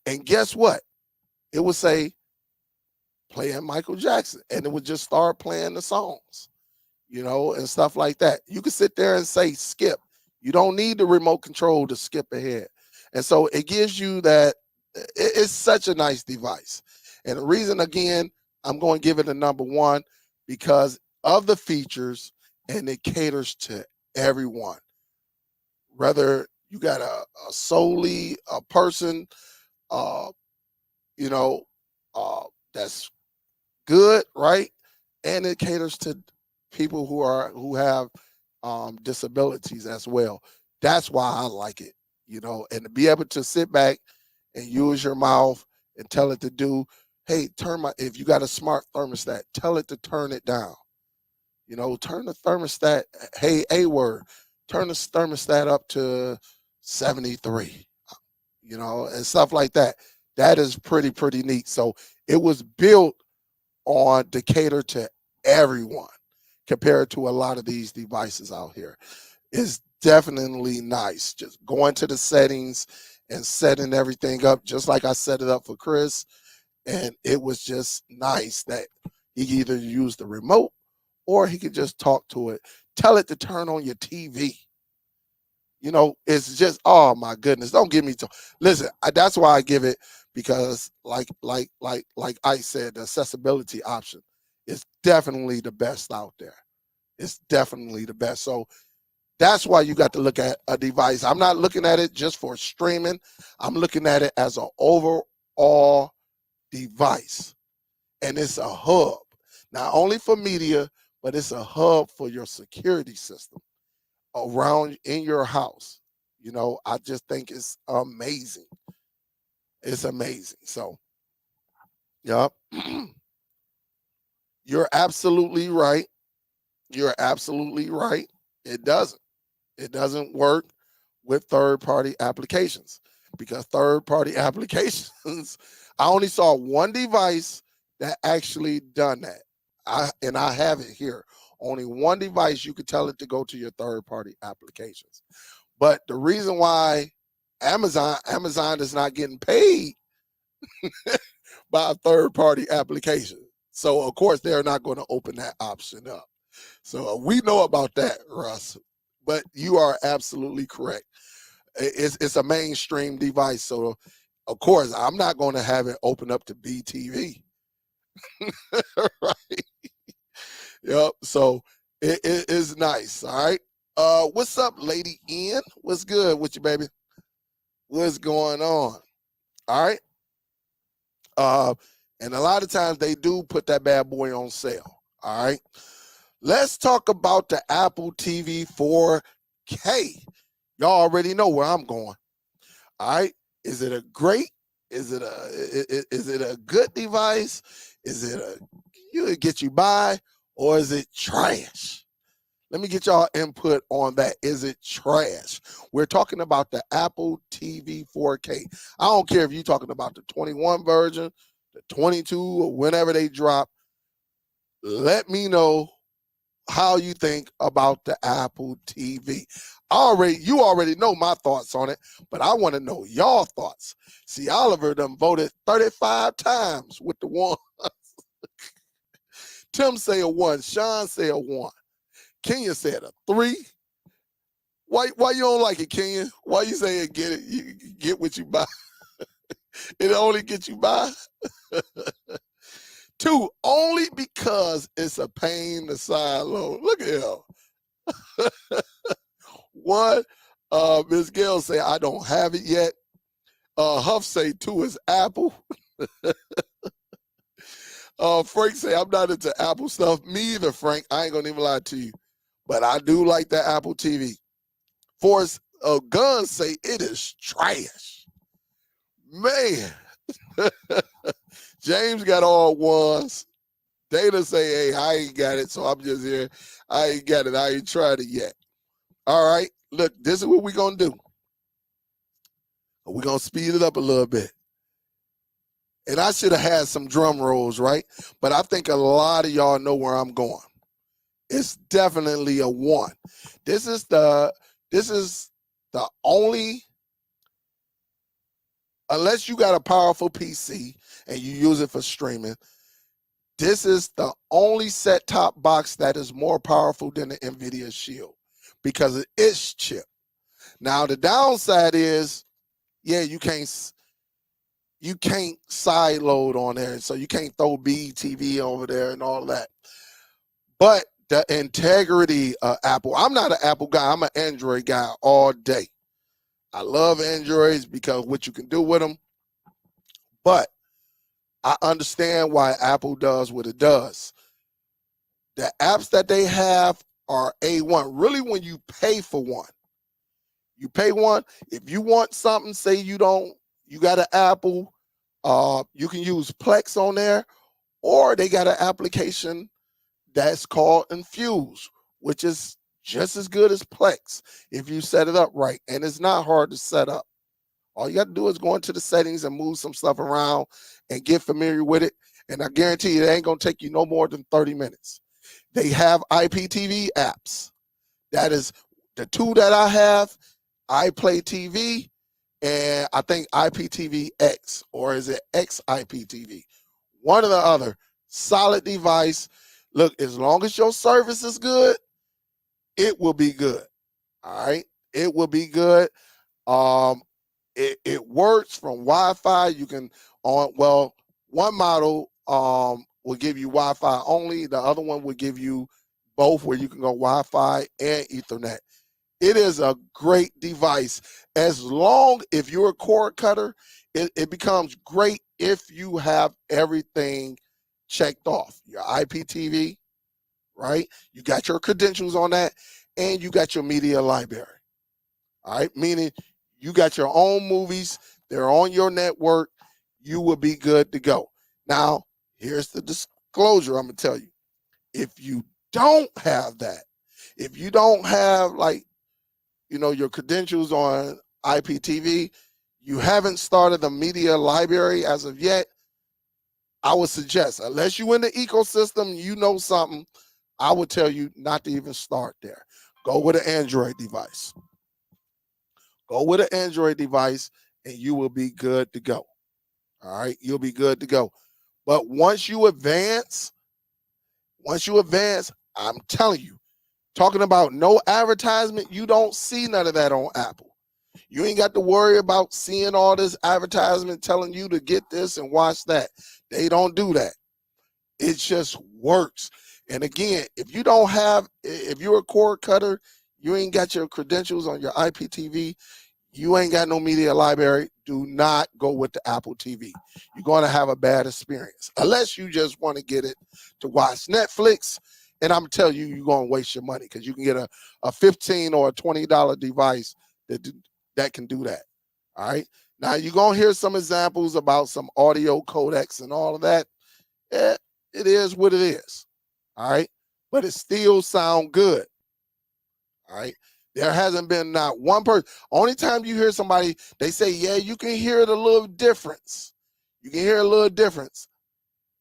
And guess what? It would say, playing Michael Jackson, and it would just start playing the songs, and stuff like that. You can sit there and say skip. You don't need the remote control to skip ahead. And so it gives you that. It's such a nice device. And the reason, again, I'm going to give it a number one because of the features, and it caters to everyone. Whether you got a solely a person, that's good, right? And it caters to people who have disabilities as well. That's why I like it, and to be able to sit back and use your mouth and tell it to do, hey, if you got a smart thermostat, tell it to turn it down. Turn the thermostat, hey, A word, turn the thermostat up to 73, and stuff like that. That is pretty neat. So it was built on to cater to everyone compared to a lot of these devices out here. It's definitely nice. Just going to the settings and setting everything up just like I set it up for Chris. And it was just nice that he could either use the remote or he could just talk to it. Tell it to turn on your TV. It's just, oh my goodness. Don't give me to listen. That's why I give it, because like I said, the accessibility option is definitely the best out there. It's definitely the best. So that's why you got to look at a device. I'm not looking at it just for streaming. I'm looking at it as an overall device. And it's a hub, not only for media, but it's a hub for your security system around in your house. I just think it's amazing. It's amazing. So, yeah, you're absolutely right. You're absolutely right. It doesn't work with third-party applications, because third-party applications, I only saw one device that actually done that. I have it here. Only one device you could tell it to go to your third-party applications. But the reason why Amazon is not getting paid by a third-party application. So of course they're not going to open that option up. So we know about that, Russ. But you are absolutely correct. It's a mainstream device. So of course I'm not going to have it open up to BTV. Right. Yep. So it is nice. All right. What's up, Lady Ian? What's good with you, baby? What's going on? All right. And a lot of times they do put that bad boy on sale. All right. Let's talk about the Apple TV 4K. Y'all already know where I'm going. All right. Is it a good device? Is it you get you by, or is it trash? Let me get y'all input on that. Is it trash? We're talking about the Apple TV 4K. I don't care if you're talking about the 21 version, the 22, or whenever they drop. Let me know how you think about the Apple TV. You already know my thoughts on it, but I want to know your thoughts. See, Oliver done voted 35 times with the one. Tim say a 1. Sean say a 1. Kenya said a 3. Why you don't like it, Kenya? Why you saying get it? You get what you buy. It only gets you by. 2, only because it's a pain to side load. Look at him. 1, Ms. Gail say, I don't have it yet. Huff say 2 is Apple. Frank say, I'm not into Apple stuff. Me either, Frank. I ain't gonna even lie to you. But I do like the Apple TV. Forrest Guns say it is trash. Man. James got all 1s. Data say, hey, I ain't got it, so I'm just here. I ain't got it. I ain't tried it yet. All right. Look, this is what we're going to do. We're going to speed it up a little bit. And I should have had some drum rolls, right? But I think a lot of y'all know where I'm going. It's definitely a 1. This is the only, unless you got a powerful PC and you use it for streaming, this is the only set-top box that is more powerful than the Nvidia Shield because of its chip. Now, the downside is, yeah, you can't side load on there, so you can't throw BTV over there and all that. But the integrity of Apple, I'm not an Apple guy. I'm an Android guy all day. I love Androids because what you can do with them. But I understand why Apple does what it does. The apps that they have are A1. Really, when you pay for one, you pay one. If you want something, say you got an Apple, you can use Plex on there, or they got an application that's called Infuse, which is just as good as Plex if you set it up right. And it's not hard to set up. All you got to do is go into the settings and move some stuff around and get familiar with it. And I guarantee you, it ain't going to take you no more than 30 minutes. They have IPTV apps. That is the 2 that I have, iPlay TV, and I think IPTV X, or is it XIPTV? One or the other. Solid device. Look, as long as your service is good, it will be good. All right? It will be good. It works from Wi-Fi. You can one model will give you Wi-Fi only. The other one will give you both, where you can go Wi-Fi and Ethernet. It is a great device. As long, if you're a cord cutter, it becomes great if you have everything checked off. Your IPTV, right? You got your credentials on that, and you got your media library. All right, meaning you got your own movies, they're on your network, you will be good to go. Now, here's the disclosure I'm going to tell you. If you don't have that, if you don't have your credentials on IPTV, you haven't started the media library as of yet, I would suggest, unless you're in the ecosystem, you know something, I would tell you not to even start there. Go with an Android device. Go with an Android device and you will be good to go. All right, you'll be good to go. But once you advance, I'm telling you, talking about no advertisement, you don't see none of that on Apple. You ain't got to worry about seeing all this advertisement telling you to get this and watch that. They don't do that. It just works. And again, if you're a cord cutter, you ain't got your credentials on your IPTV, you ain't got no media library, do not go with the Apple TV. You're going to have a bad experience. Unless you just want to get it to watch Netflix, and I'm telling you, you're going to waste your money because you can get a $15 or a $20 device that can do that. All right? Now, you're going to hear some examples about some audio codecs and all of that. Yeah, it is what it is. All right? But it still sounds good. All right? There hasn't been not one person. Only time you hear somebody, they say, yeah, you can hear it a little difference. You can hear a little difference,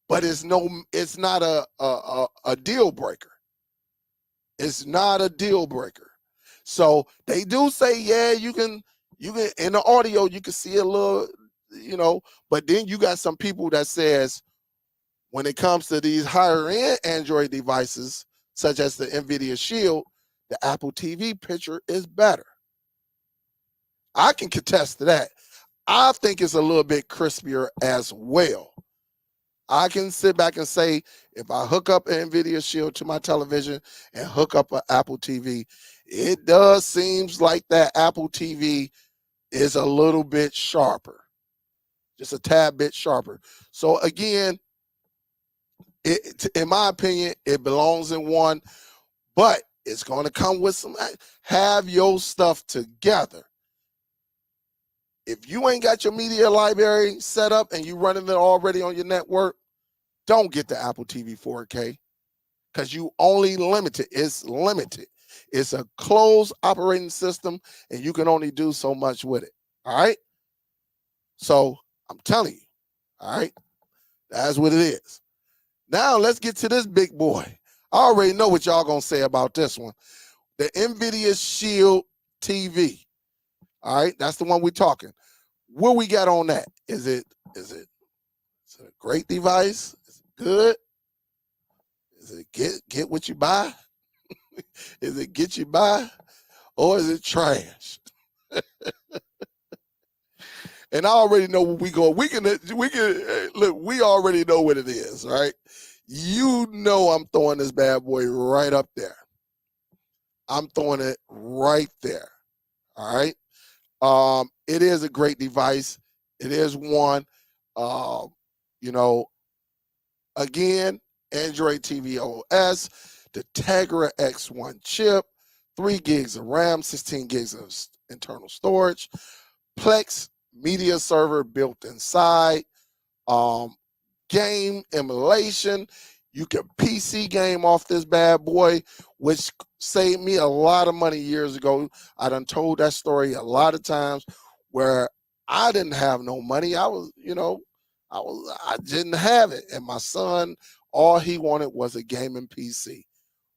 but it's not a deal breaker. It's not a deal breaker. So they do say, yeah, you can in the audio, you can see a little, but then you got some people that says when it comes to these higher end Android devices, such as the Nvidia Shield, the Apple TV picture is better. I can contest to that. I think it's a little bit crispier as well. I can sit back and say, if I hook up an Nvidia Shield to my television and hook up an Apple TV, it does seems like that Apple TV is a little bit sharper, just a tad bit sharper. So again, in my opinion, it belongs in one, but it's going to come with some, have your stuff together. If you ain't got your media library set up and you running it already on your network, don't get the Apple TV 4K because you only limited. It's limited. It's a closed operating system and you can only do so much with it. All right. So I'm telling you, all right, that's what it is. Now let's get to this big boy. I already know what y'all gonna say about this one. The Nvidia Shield TV. All right, that's the one we're talking. What we got on that? Is it a great device? Is it good? Is it get what you buy? Is it get you by? Or is it trash? And I already know where we go. We can look, we already know what it is, right? You know I'm throwing this bad boy right up there. I'm throwing it right there. All right. It is a great device. It is one. Again, Android TV OS, the Tegra X1 chip, 3 gigs of RAM, 16 gigs of internal storage, Plex media server built inside, game emulation. You can PC game off this bad boy, which saved me a lot of money years ago. I done told that story a lot of times where I didn't have no money. I didn't have it. And my son, all he wanted was a gaming PC.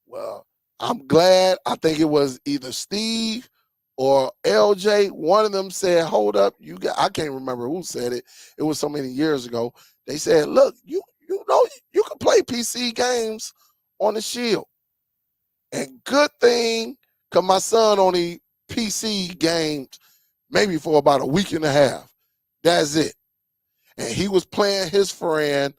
Well, I'm glad. I think it was either Steve or LJ. One of them said, hold up, I can't remember who said it. It was so many years ago. They said, look, you know, you can play PC games on the Shield. And good thing, because my son only PC gamed maybe for about a week and a half. That's it. And he was playing his friend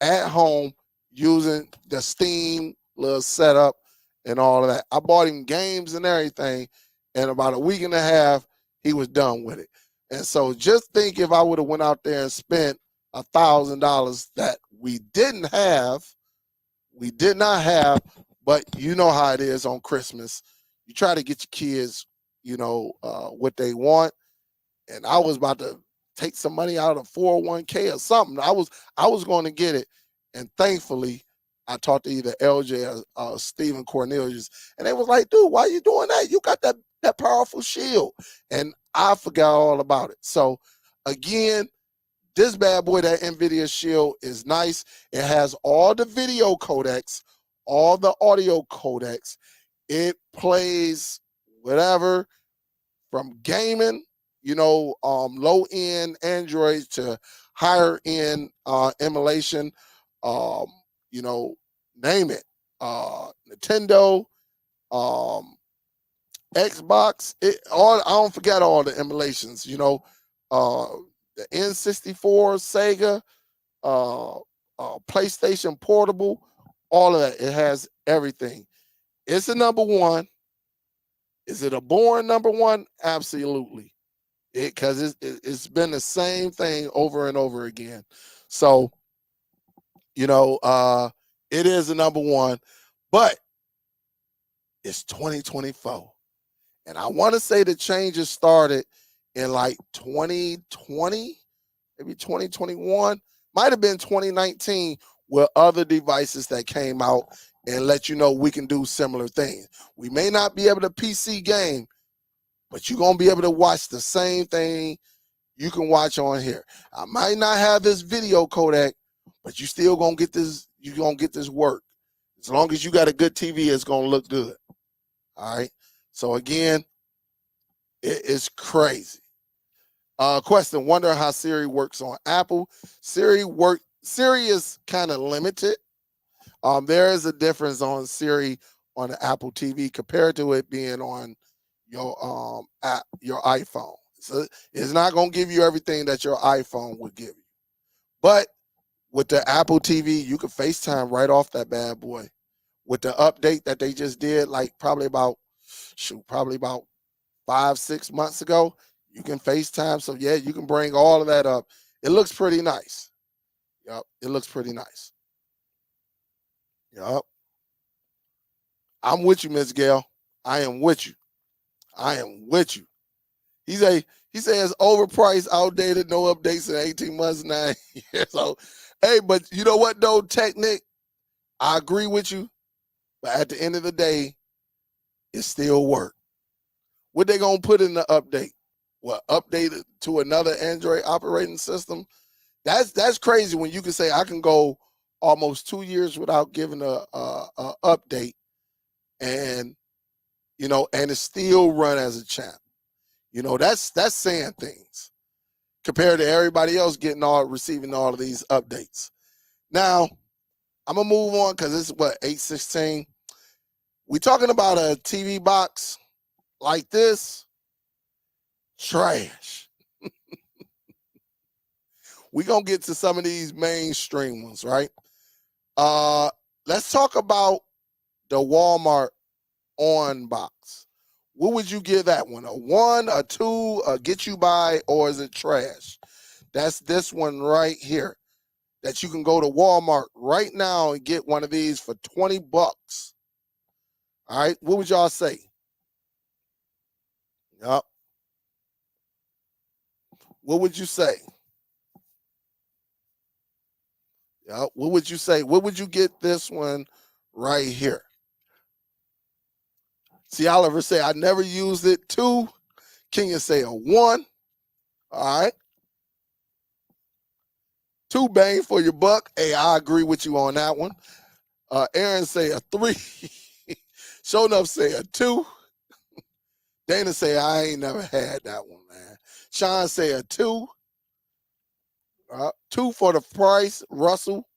at home using the Steam little setup and all of that. I bought him games and everything. And about a week and a half, he was done with it. And so just think if I would have went out there and spent $1,000 that we did not have, but you know how it is on Christmas. You try to get your kids, what they want. And I was about to take some money out of 401k or something. I was going to get it. And thankfully, I talked to either LJ or Stephen Cornelius, and they was like, dude, why are you doing that? You got that powerful Shield. And I forgot all about it. So again, this bad boy, that Nvidia Shield, is nice. It has all the video codecs, all the audio codecs. It plays whatever from gaming, low-end Android to higher-end emulation, name it. Nintendo, Xbox, I don't forget all the emulations, the N64, Sega, PlayStation Portable, all of that. It has everything. It's a number one. Is it a boring number one? Absolutely. Because it's been the same thing over and over again. So, it is a number one, but it's 2024. And I want to say the changes started in like 2020, maybe 2021, might have been 2019, with other devices that came out and let you know we can do similar things. We may not be able to PC game, but you're going to be able to watch the same thing you can watch on here. I might not have this video codec, but you still going to get this, you're going to get this work. As long as you got a good TV, it's gonna look good. All right. So again, it is crazy. Question: wonder how Siri works on Apple. Siri is kind of limited. There is a difference on Siri on the Apple TV compared to it being on your your iPhone. So it's not gonna give you everything that your iPhone would give you. But with the Apple TV, you can FaceTime right off that bad boy. With the update that they just did, like probably about 5-6 months ago, you can FaceTime. So yeah, you can bring all of that up. It looks pretty nice. Yep, it looks pretty nice. Yep. I'm with you, Miss Gail. I am with you. I am with you. He says overpriced, outdated, no updates in 18 months, 9 years. So, hey, but you know what though, Technic? I agree with you. But at the end of the day, it still work. What they gonna put in the update? What, update it to another Android operating system? That's crazy when you can say I can go almost 2 years without giving a update, and and it still run as a champ. That's saying things compared to everybody else receiving all of these updates. Now, I'm gonna move on because it's 8:16. We talking about a TV box like this, trash. We gonna get to some of these mainstream ones, right? Let's talk about the Walmart Onn Box. What would you give that one? A 1, a 2, a get you by, or is it trash? That's this one right here that you can go to Walmart right now and get one of these for $20. All right, what would y'all say? Yep. What would you say? Yep. What would you say? What would you get this one right here? See, Oliver say I never used it. 2. Kenya say a 1. All right. 2 bang for your buck. Hey, I agree with you on that one. Aaron say a 3. Show enough say a 2. Dana say I ain't never had that one, man. Sean say a 2. 2 for the price, Russell.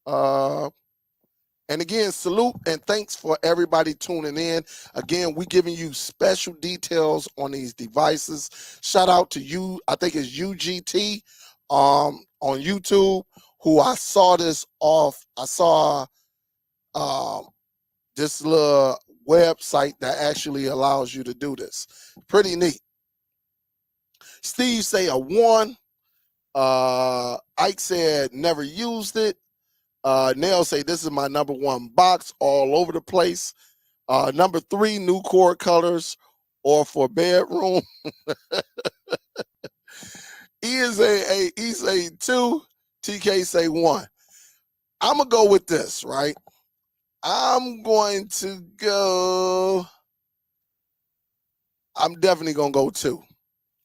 And again, salute and thanks for everybody tuning in. Again, we giving you special details on these devices. Shout out to you, I think it's UGT on YouTube, who I saw this off. I saw this little website that actually allows you to do this. Pretty neat. Steve say a 1. Ike said never used it. Nail say this is my number 1 box, all over the place. Number 3, new cord colors or for bedroom. He say 2. TK say 1. I'm gonna go with this, right? I'm definitely gonna go 2.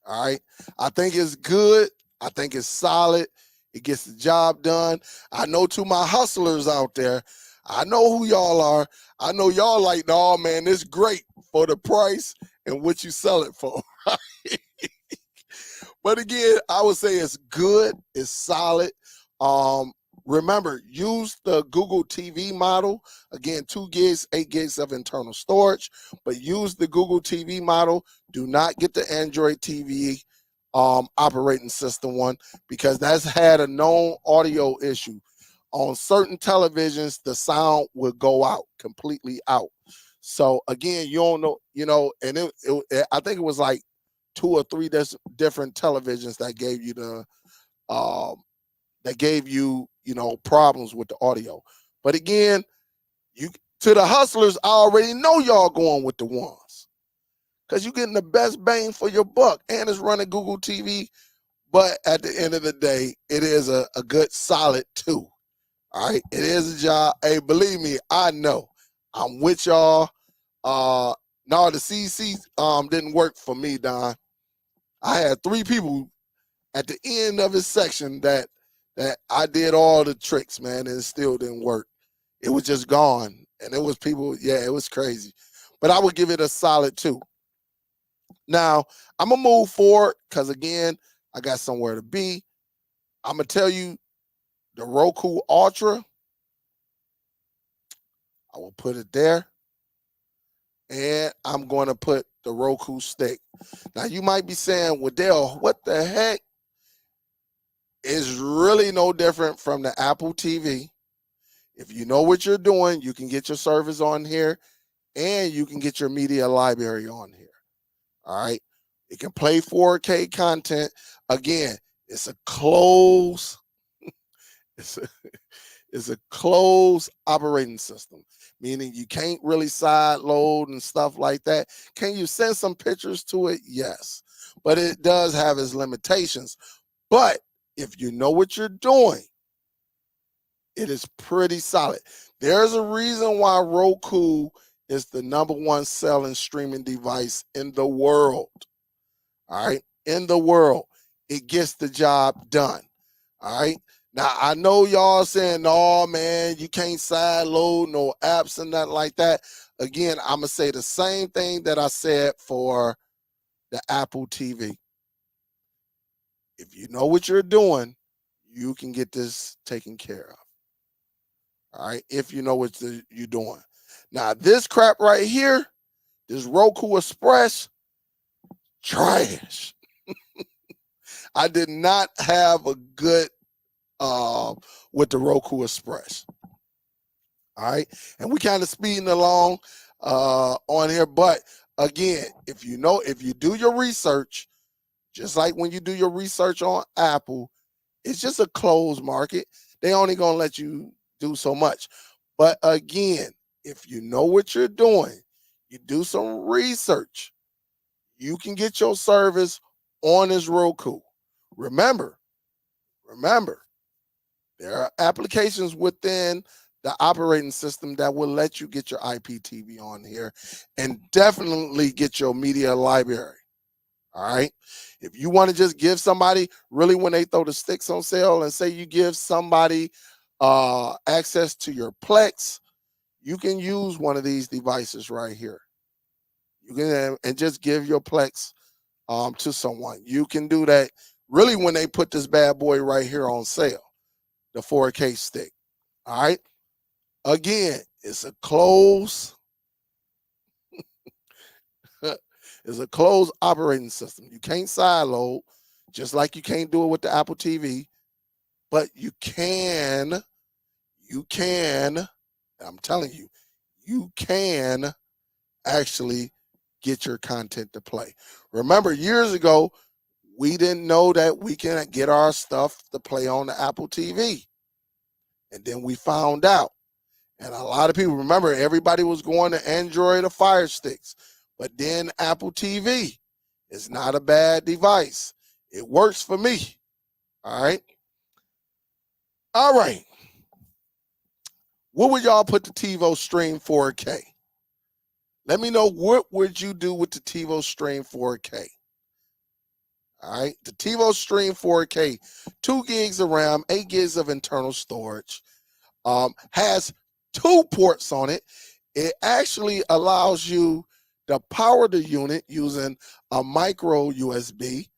All right. I think it's good. I think it's solid. It gets the job done. I know to my hustlers out there, I know who y'all are. I know y'all like, no, man, it's great for the price and what you sell it for. But again, I would say it's good. It's solid. Remember, use the Google TV model. Again, 2 gigs, 8 gigs of internal storage, but use the Google TV model. Do not get the Android TV operating system one, because that's had a known audio issue. On certain televisions, the sound will go out, completely out. So again, you don't know, and I think it was like 2 or 3 different televisions that gave you problems with the audio. But again, to the hustlers, I already know y'all going with the ones, because you're getting the best bang for your buck, and it's running Google TV. But at the end of the day, it is a good solid 2. All right, it is a job. Hey, believe me, I know. I'm with y'all. No, the CC didn't work for me, Don. I had 3 people at the end of his section that I did all the tricks, man, and it still didn't work. It was just gone. And it was people, yeah, it was crazy. But I would give it a solid 2. Now, I'm going to move forward because, again, I got somewhere to be. I'm going to tell you the Roku Ultra. I will put it there. And I'm going to put the Roku stick. Now, you might be saying, well, Dale, what the heck? Is really no different from the Apple TV. If you know what you're doing, you can get your service on here and you can get your media library on here. All right. It can play 4K content. Again, it's a closed, it's a closed operating system, meaning you can't really side load and stuff like that. Can you send some pictures to it? Yes. But it does have its limitations. But if you know what you're doing, it is pretty solid. There's a reason why Roku is the #1 selling streaming device in the world. All right. In the world, it gets the job done. All right. Now, I know y'all saying, no, man, you can't side load no apps and nothing like that. Again, I'm going to say the same thing that I said for the Apple TV. If you know what you're doing, you can get this taken care of. All right, if you know what you're doing. Now, this crap right here, this Roku Express, trash. I did not have a good with the Roku Express. All right, and we kind of speeding along on here, but again, if you do your research, just like when you do your research on Apple, it's just a closed market. They only gonna let you do so much. But again, if you know what you're doing, you do some research, you can get your service on this Roku. Remember, there are applications within the operating system that will let you get your IPTV on here and definitely get your media library. All right. If you want to just give somebody, really, when they throw the sticks on sale and say you give somebody access to your Plex, you can use one of these devices right here. You can and just give your Plex to someone. You can do that really when they put this bad boy right here on sale, the 4K stick. All right. Again, it's a closed it's a closed operating system. You can't sideload, just like you can't do it with the Apple TV, but you can, I'm telling you, you can actually get your content to play. Remember, years ago, we didn't know that we can get our stuff to play on the Apple TV. And then we found out. And a lot of people, remember, everybody was going to Android or Fire Sticks. But then Apple TV is not a bad device. It works for me. All right. All right. What would y'all put the Tivo Stream 4K? Let me know, what would you do with the Tivo Stream 4K? All right. The Tivo Stream 4K, 2 gigs of RAM, 8 gigs of internal storage, has 2 ports on it. It actually allows you to power the unit using a micro USB,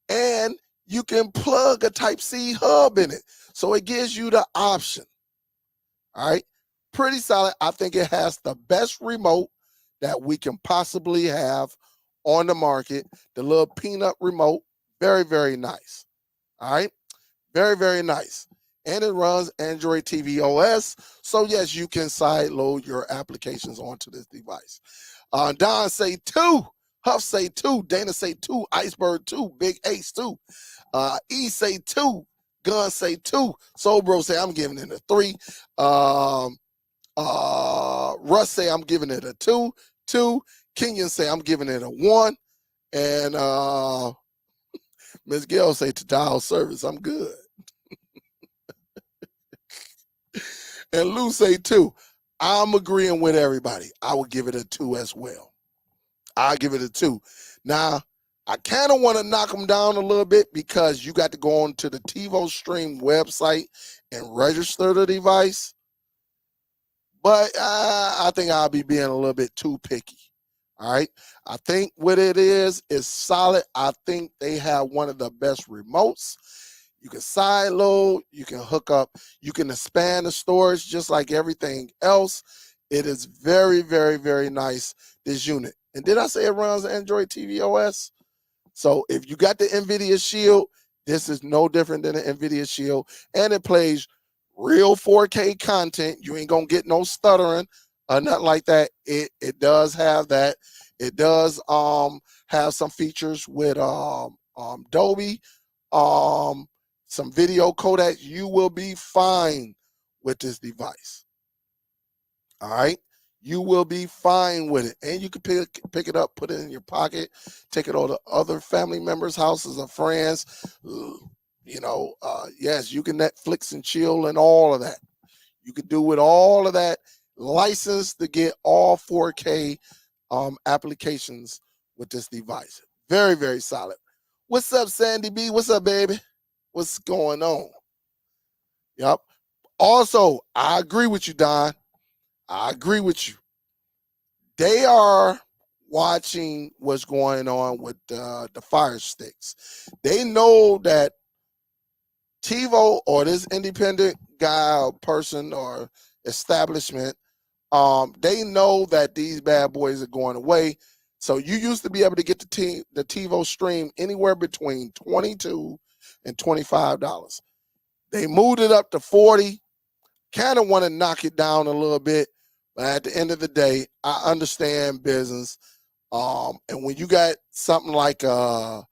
and you can plug a Type-C hub in it. So it gives you the option. All right. Pretty solid. I think it has the best remote that we can possibly have on the market. The little peanut remote. Very, very nice. All right. Very, very nice. And it runs Android TV OS. So yes, you can side load your applications onto this device. Don say 2. Huff say 2. Dana say 2. Iceberg 2. Big Ace 2. E say 2. Gun say 2. Soul Bro say I'm giving it a 3. Russ say I'm giving it a 2. Kenyon say I'm giving it a 1. And Ms. Gail say to dial service, I'm good. And Lou say 2. I'm agreeing with everybody. I would give it a 2 as well. I'll give it a 2. Now, I kind of want to knock them down a little bit because you got to go on to the Tivo Stream website and register the device. but I think I'll be being a little bit too picky. All right. I think what it is solid. I think they have one of the best remotes. You can side load, you can hook up, you can expand the storage just like everything else. It is very, very, very nice, this unit. And did I say it runs Android TV OS? So if you got the Nvidia Shield, this is no different than the Nvidia Shield. And it plays real 4K content. You ain't going to get no stuttering or nothing like that. It does have that. It does have some features with Dolby, some video codecs. You will be fine with this device. All right. You will be fine with it. And you can pick it up, put it in your pocket, take it over to other family members' houses or friends. Yes, you can Netflix and chill and all of that. You could do with all of that, licensed to get all 4K applications with this device. Very, very solid. What's up, Sandy B? What's up, baby? What's going on? Yep. Also, I agree with you, Don. I agree with you. They are watching what's going on with the Fire Sticks. They know that Tivo or this independent guy or person or establishment, they know that these bad boys are going away. So you used to be able to get the Tivo stream anywhere between $22 and $25. They moved it up to $40. Kind of want to knock it down a little bit, but at the end of the day, I understand business. And when you got something like a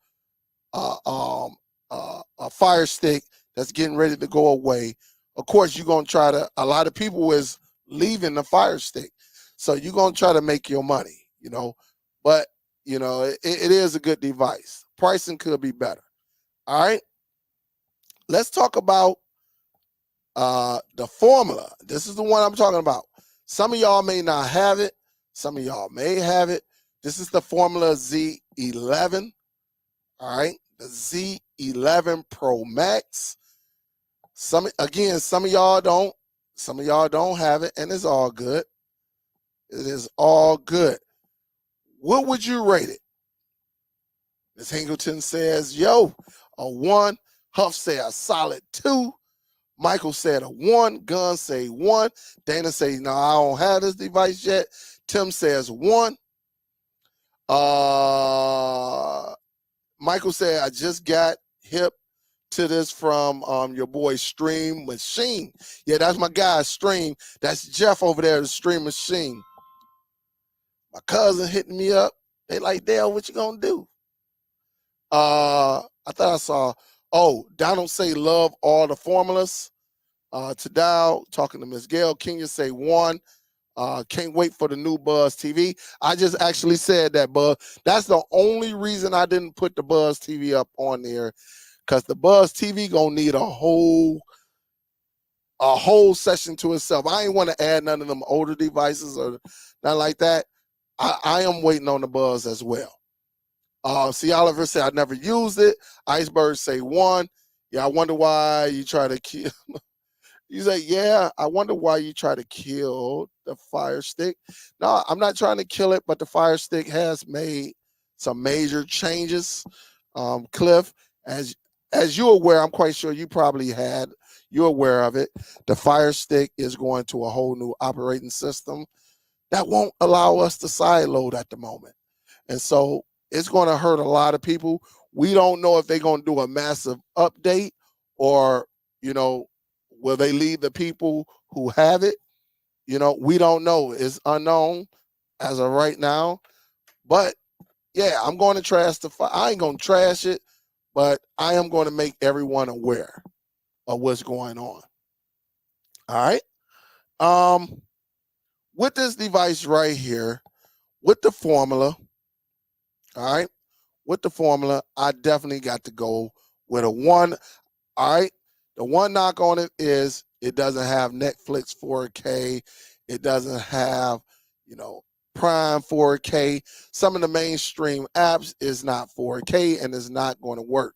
Fire Stick that's getting ready to go away, of course you're gonna try to. A lot of people is leaving the Fire Stick, so you're gonna try to make your money, But it is a good device. Pricing could be better. All right, let's talk about the Formula. This is the one I'm talking about. Some of y'all may not have it. Some of y'all may have it. This is the Formula Z11. All right, the Z11 Pro Max. Some of y'all don't. Some of y'all don't have it, and it's all good. It is all good. What would you rate it? Ms. Hingleton says, yo, a 1. Huff say a solid 2. Michael said a 1. Gunn say 1. Dana say, no, I don't have this device yet. Tim says 1. Michael said, I just got hip to this from your boy Stream Machine. Yeah, that's my guy, Stream. That's Jeff over there, the Stream Machine. My cousin hitting me up. They like, Dale, what you gonna do? I thought I saw, Donald say love all the formulas. Tadal talking to Miss Gail. Kenya say 1. Can't wait for the new Buzz TV. I just actually said that, Buzz. That's the only reason I didn't put the Buzz TV up on there, because the Buzz TV gonna need a whole session to itself. I ain't want to add none of them older devices or nothing like that. I am waiting on the Buzz as well. See, Oliver said I never used it. Iceberg say 1. Yeah, I wonder why you try to kill. You say, yeah, I wonder why you try to kill the Fire Stick. No, I'm not trying to kill it, but the Fire Stick has made some major changes. Cliff, as you're aware, I'm quite sure you're aware of it. The Fire Stick is going to a whole new operating system that won't allow us to sideload at the moment. And so it's going to hurt a lot of people. We don't know if they're going to do a massive update or, will they leave the people who have it? We don't know. It's unknown as of right now. But yeah, I'm going to trash I ain't going to trash it, but I am going to make everyone aware of what's going on. All right. With this device right here, with the Formula, all right, with the Formula, I definitely got to go with a 1. All right. The one knock on it is it doesn't have Netflix 4K. It doesn't have, Prime 4K. Some of the mainstream apps is not 4K and is not going to work.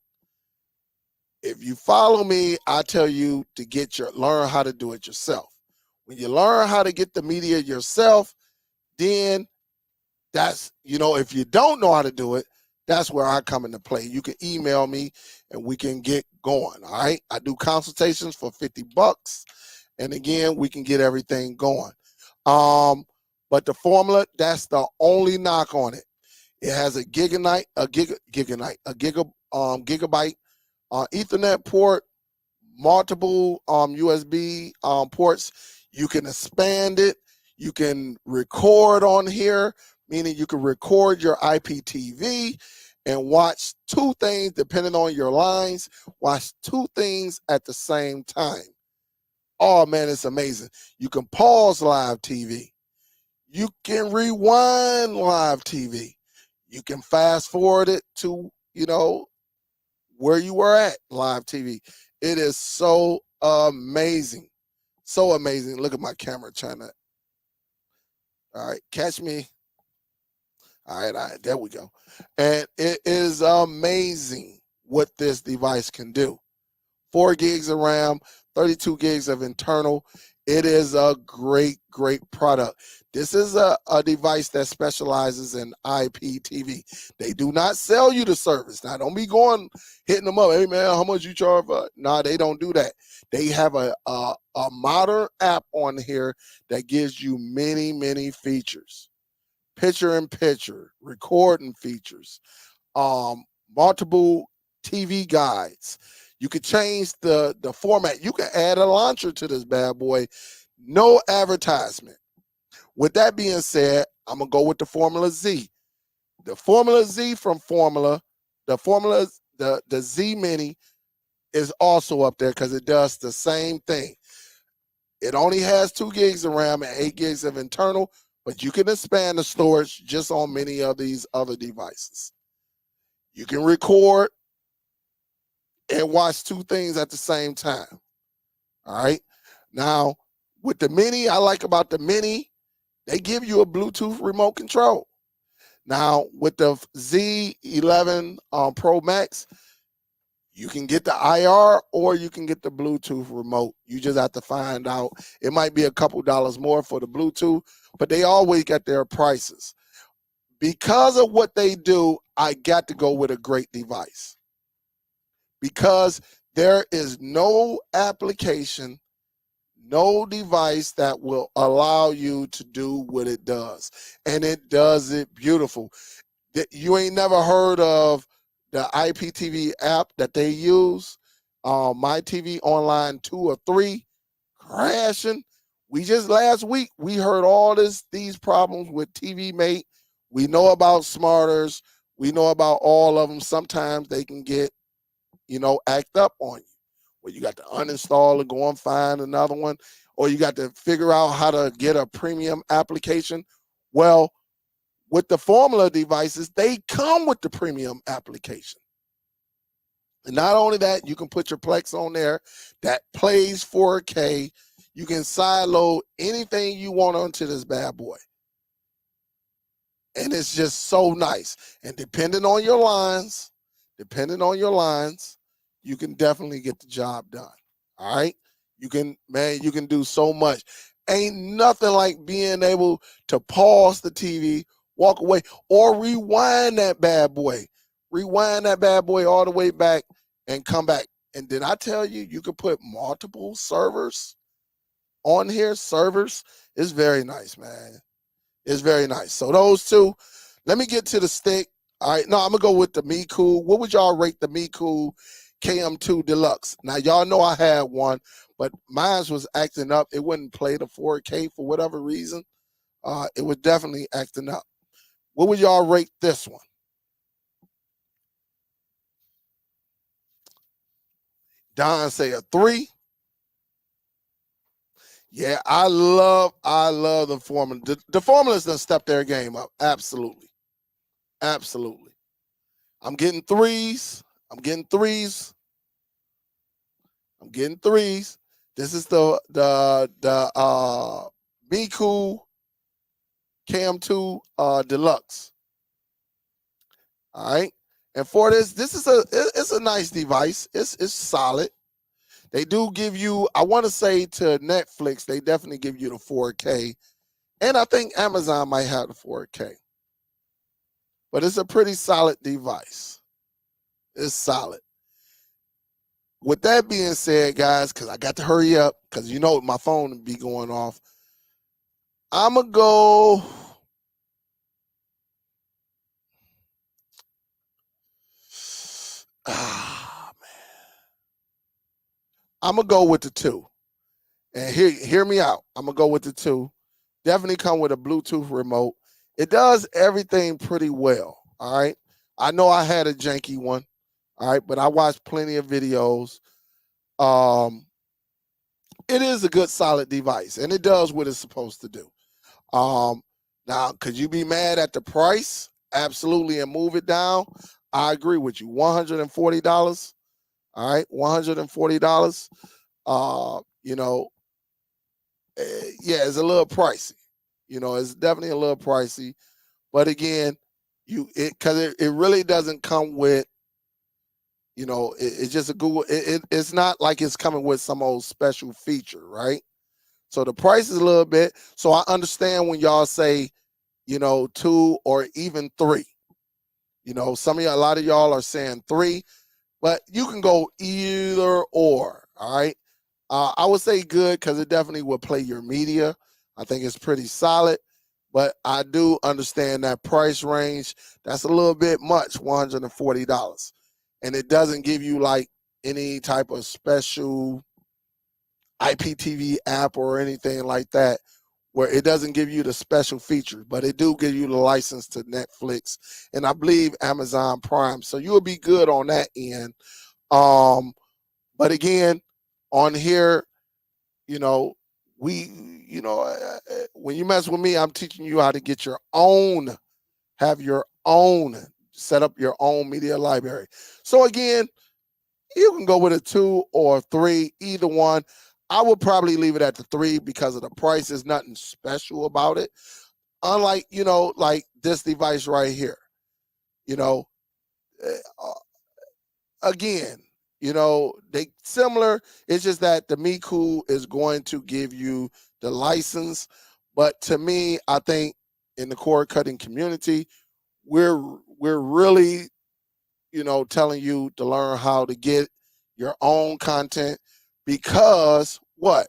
If you follow me, I tell you to learn how to do it yourself. When you learn how to get the media yourself, then that's, if you don't know how to do it, that's where I come into play. You can email me and we can get going. All right. I do consultations for $50. And again, we can get everything going. But the Formula, that's the only knock on it. It has a gigabyte Ethernet port, multiple USB ports. You can expand it. You can record on here, meaning you can record your IPTV and watch two things, depending on your lines, watch two things at the same time. Oh man, it's amazing. You can pause live TV. You can rewind live TV. You can fast forward it to, where you were at live TV. It is so amazing. So amazing. Look at my camera trying to. All right, catch me. All right, there we go. And it is amazing what this device can do. 4 gigs of RAM, 32 gigs of internal. It is a great, great product. This is a device that specializes in IPTV. They do not sell you the service. Now, don't be hitting them up. Hey, man, how much you charge for it? No, they don't do that. They have a modern app on here that gives you many, many features. Picture-in-picture, recording features, multiple TV guides. You could change the format. You can add a launcher to this bad boy. No advertisement. With that being said, I'm going to go with the Formula Z. The Formula Z from Formula, the Z Mini is also up there because it does the same thing. It only has 2 gigs of RAM and 8 gigs of internal, but you can expand the storage just on many of these other devices. You can record and watch 2 things at the same time. All right. Now, with the Mini, I like about the Mini, they give you a Bluetooth remote control. Now, with the Z11 Pro Max, you can get the IR or you can get the Bluetooth remote. You just have to find out. It might be a couple dollars more for the Bluetooth, but they always got their prices. Because of what they do, I got to go with a great device. Because there is no application, no device that will allow you to do what it does. And it does it beautiful. You ain't never heard of the IPTV app that they use, My TV Online 2 or 3, crashing. Last week, we heard all these problems with TV Mate. We know about smarters. We know about all of them. Sometimes they can get, act up on you. Well, you got to uninstall and go and find another one, or you got to figure out how to get a premium application. Well, with the Formula devices, they come with the premium application. And not only that, you can put your Plex on there that plays 4K. You can sideload anything you want onto this bad boy. And it's just so nice. And depending on your lines, you can definitely get the job done. All right? You can do so much. Ain't nothing like being able to pause the TV, walk away, or rewind that bad boy. Rewind that bad boy all the way back and come back. And then I tell you, you can put multiple servers on here. Servers is very nice, man. It's very nice. So those two, let me get to the stick. All right, no, I'm going to go with the Mecool. What would y'all rate the Mecool KM2 Deluxe? Now, y'all know I had one, but mine was acting up. It wouldn't play the 4K for whatever reason. It was definitely acting up. What would y'all rate this one? Don say a 3. Yeah, I love the Formula. The Formula's done stepped their game up. Absolutely. Absolutely. I'm getting threes. This is the Mecool KM2 Deluxe. All right. And for this is it's a nice device. It's solid. They do give you, I want to say to Netflix, they definitely give you the 4K. And I think Amazon might have the 4K. But it's a pretty solid device. It's solid. With that being said, guys, because I got to hurry up, because you know my phone would be going off. I'm going to go. I'm going to go with the 2. And hear me out. I'm going to go with the 2. Definitely come with a Bluetooth remote. It does everything pretty well, all right? I know I had a janky one, all right, but I watched plenty of videos. It is a good, solid device, and it does what it's supposed to do. Now, could you be mad at the price? Absolutely, and move it down. I agree with you. $140. All right, $140. Yeah, it's a little pricey. It's definitely a little pricey. But again, because it really doesn't come with, it's just a Google. It's not like it's coming with some old special feature, right? So the price is a little bit. So I understand when y'all say, 2 or even 3. A lot of y'all are saying 3, but you can go either or. All right. I would say good because it definitely will play your media. I think it's pretty solid, but I do understand that price range. That's a little bit much, $140. And it doesn't give you like any type of special IPTV app or anything like that, where it doesn't give you the special features, but it do give you the license to Netflix and I believe Amazon Prime. So you'll be good on that end. But again, on here, when you mess with me, I'm teaching you how to get have your own, set up your own media library. So again, you can go with a 2 or 3, either one. I would probably leave it at the 3 because of the price. There's nothing special about it. Unlike, like this device right here, again, they similar. It's just that the Mecool is going to give you the license. But to me, I think in the cord cutting community, we're really, telling you to learn how to get your own content because what?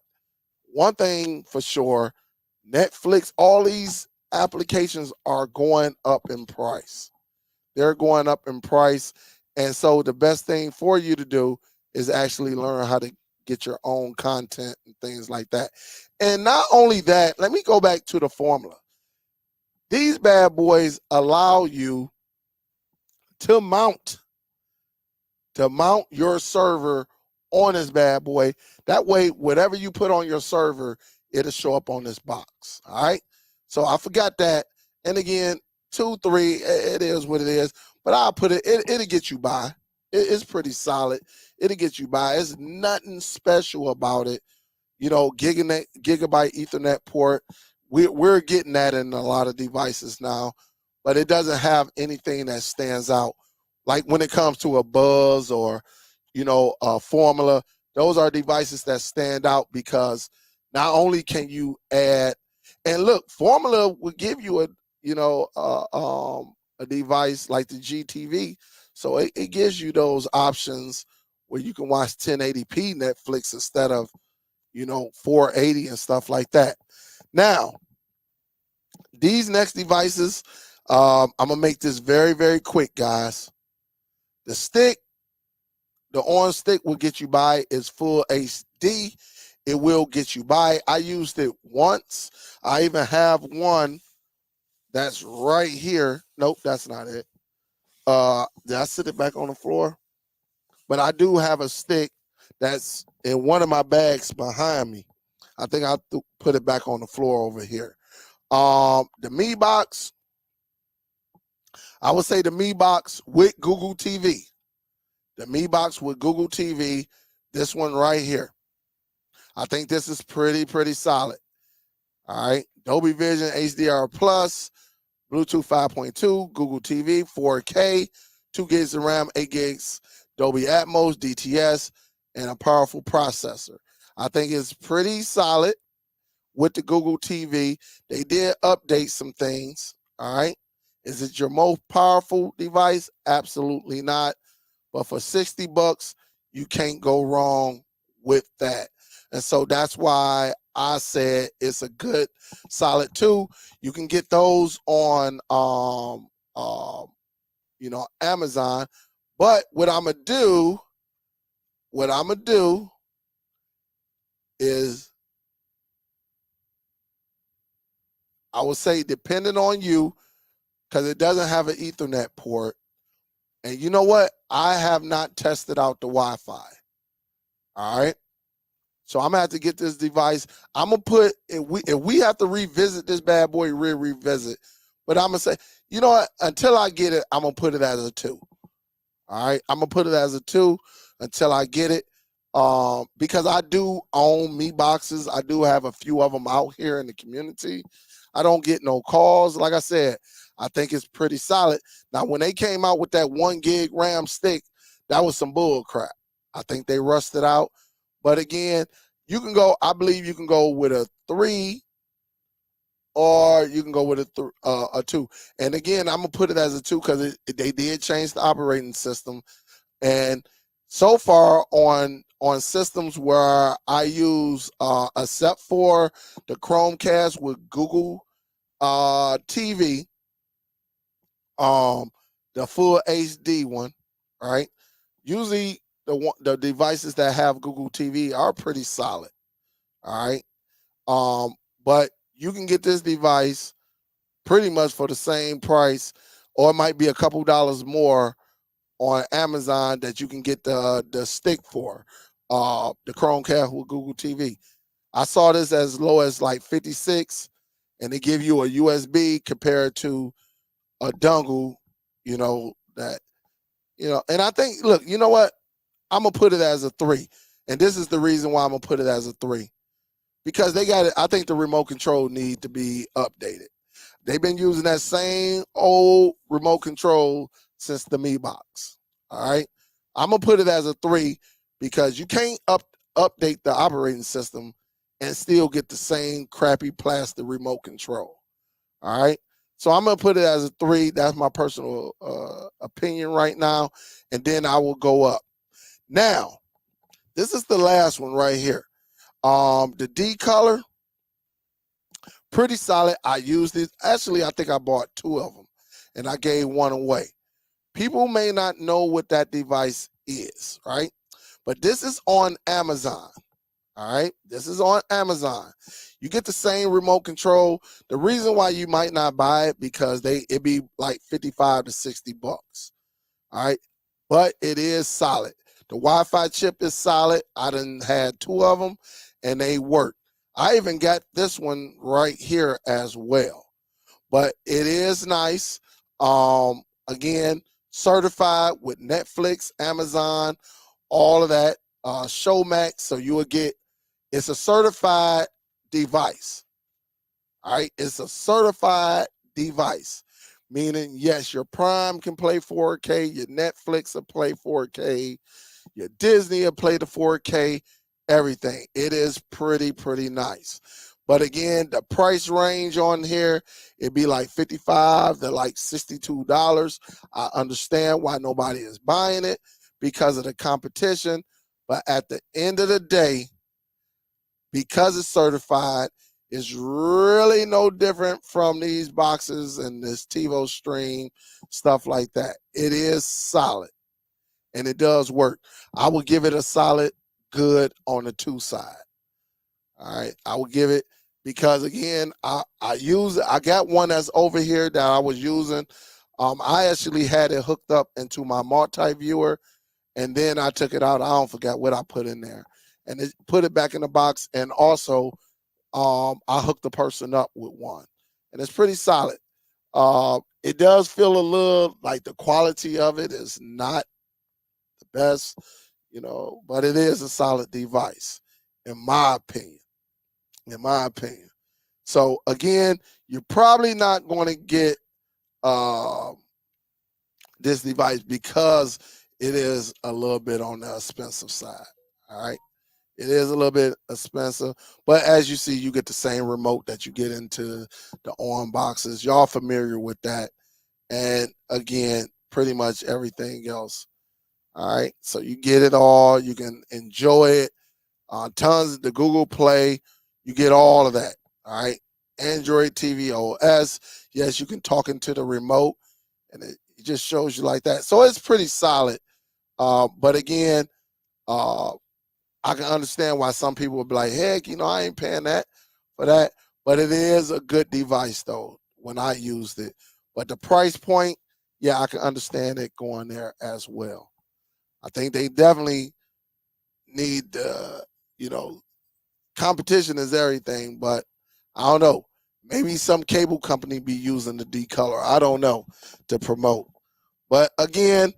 One thing for sure, Netflix, all these applications are going up in price. They're going up in price. And so the best thing for you to do is actually learn how to get your own content and things like that. And not only that, let me go back to the Formula. These bad boys allow you to mount your server on this bad boy. That way, whatever you put on your server, it'll show up on this box. All right. So I forgot that. And again, 2, 3, it is what it is. But I'll put it'll get you by. It's pretty solid. It'll get you by. It's nothing special about it. Gigabyte Ethernet port. We're getting that in a lot of devices now, but it doesn't have anything that stands out. Like when it comes to a Buzz or, a Formula, those are devices that stand out because not only can you add, and look, Formula will give you a device like the GTV, so it gives you those options where you can watch 1080p Netflix instead of 480 and stuff like that. Now, these next devices, I'm gonna make this very, very quick, guys. The Onn stick will get you by. It's full HD. It will get you by. I used it once. I even have one that's right here. Nope, that's not it. Did I sit it back on the floor? But I do have a stick that's in one of my bags behind me. I think I put it back on the floor over here. The Mi Box, I would say the Mi Box with Google TV. The Mi Box with Google TV, this one right here. I think this is pretty solid. All right. Dolby Vision HDR Plus, Bluetooth 5.2, Google TV, 4K, 2 gigs of RAM, 8 gigs, Dolby Atmos, DTS, and a powerful processor. I think it's pretty solid with the Google TV. They did update some things. All right. Is it your most powerful device? Absolutely not. But for 60 bucks, you can't go wrong with that. And so that's why I said it's a good solid 2. You can get those on Amazon. But what I'm gonna do is, I would say, depending on you, because it doesn't have an Ethernet port. And you know what? I have not tested out the Wi-Fi. All right. So I'm gonna have to get this device. I'm gonna put, if we have to revisit this bad boy, revisit. But I'm gonna say, you know what? Until I get it, I'm gonna put it as a 2. All right. I'm gonna put it as a 2 until I get it. Because I do own Me Boxes. I do have a few of them out here in the community. I don't get no calls. Like I said, I think it's pretty solid. Now, when they came out with that 1 gig RAM stick, that was some bull crap. I think they rushed it out. But again, you can go, I believe you can go with a 3, or you can go with a 2. And again, I'm going to put it as a 2 because they did change the operating system. And so far on systems where I use, except for the Chromecast with Google TV, the full HD one, right? Usually the devices that have Google TV are pretty solid, all right? But you can get this device pretty much for the same price, or it might be a couple dollars more on Amazon that you can get the stick for, the Chromecast with Google TV. I saw this as low as like 56, and they give you a USB compared to a dongle, and I think, look, you know what? I'm gonna put it as a 3. And this is the reason why I'm gonna put it as a 3. Because they got it, I think the remote control need to be updated. They've been using that same old remote control since the Me Box. All right. I'm gonna put it as a 3 because you can't update the operating system and still get the same crappy plastic remote control. All right. So I'm gonna put it as a 3. That's my personal opinion right now. And then I will go up. Now, this is the last one right here. The D color, pretty solid. I used it. Actually, I think I bought 2 of them and I gave 1 away. People may not know what that device is, right? But this is on Amazon. All right. This is on Amazon. You get the same remote control. The reason why you might not buy it because it'd be like 55 to 60 bucks. All right. But it is solid. The Wi-Fi chip is solid. I done had 2 of them and they work. I even got this one right here as well. But it is nice. Again, certified with Netflix, Amazon, all of that. Showmax. So you will get, it's a certified device. All right. It's a certified device. Meaning, yes, your Prime can play 4K, your Netflix will play 4K, your Disney will play the 4K, everything. It is pretty nice. But again, the price range on here, it'd be like $55 to like $62. I understand why nobody is buying it because of the competition. But at the end of the day, because it's certified, it's really no different from these boxes and this Tivo stream, stuff like that. It is solid and it does work. I will give it a solid good on the 2 side. All right. I will give it because again, I got one that's over here that I was using. I actually had it hooked up into my multi-viewer and then I took it out. I don't forget what I put in there and it put it back in the box. And also I hooked the person up with one and it's pretty solid. It does feel a little like the quality of it is not the best, but it is a solid device in my opinion. So again, you're probably not going to get this device because it is a little bit on the expensive side. All right. It is a little bit expensive, but as you see, you get the same remote that you get into the Onn boxes. Y'all familiar with that. And again, pretty much everything else. All right. So you get it all. You can enjoy it. Tons of the Google Play. You get all of that. All right. Android TV OS. Yes, you can talk into the remote, and it just shows you like that. So it's pretty solid. But again, uh, I can understand why some people would be like, heck, I ain't paying that for that. But it is a good device, though, when I used it. But the price point, yeah, I can understand it going there as well. I think they definitely need, competition is everything. But I don't know. Maybe some cable company be using the decolor. I don't know, to promote. But again,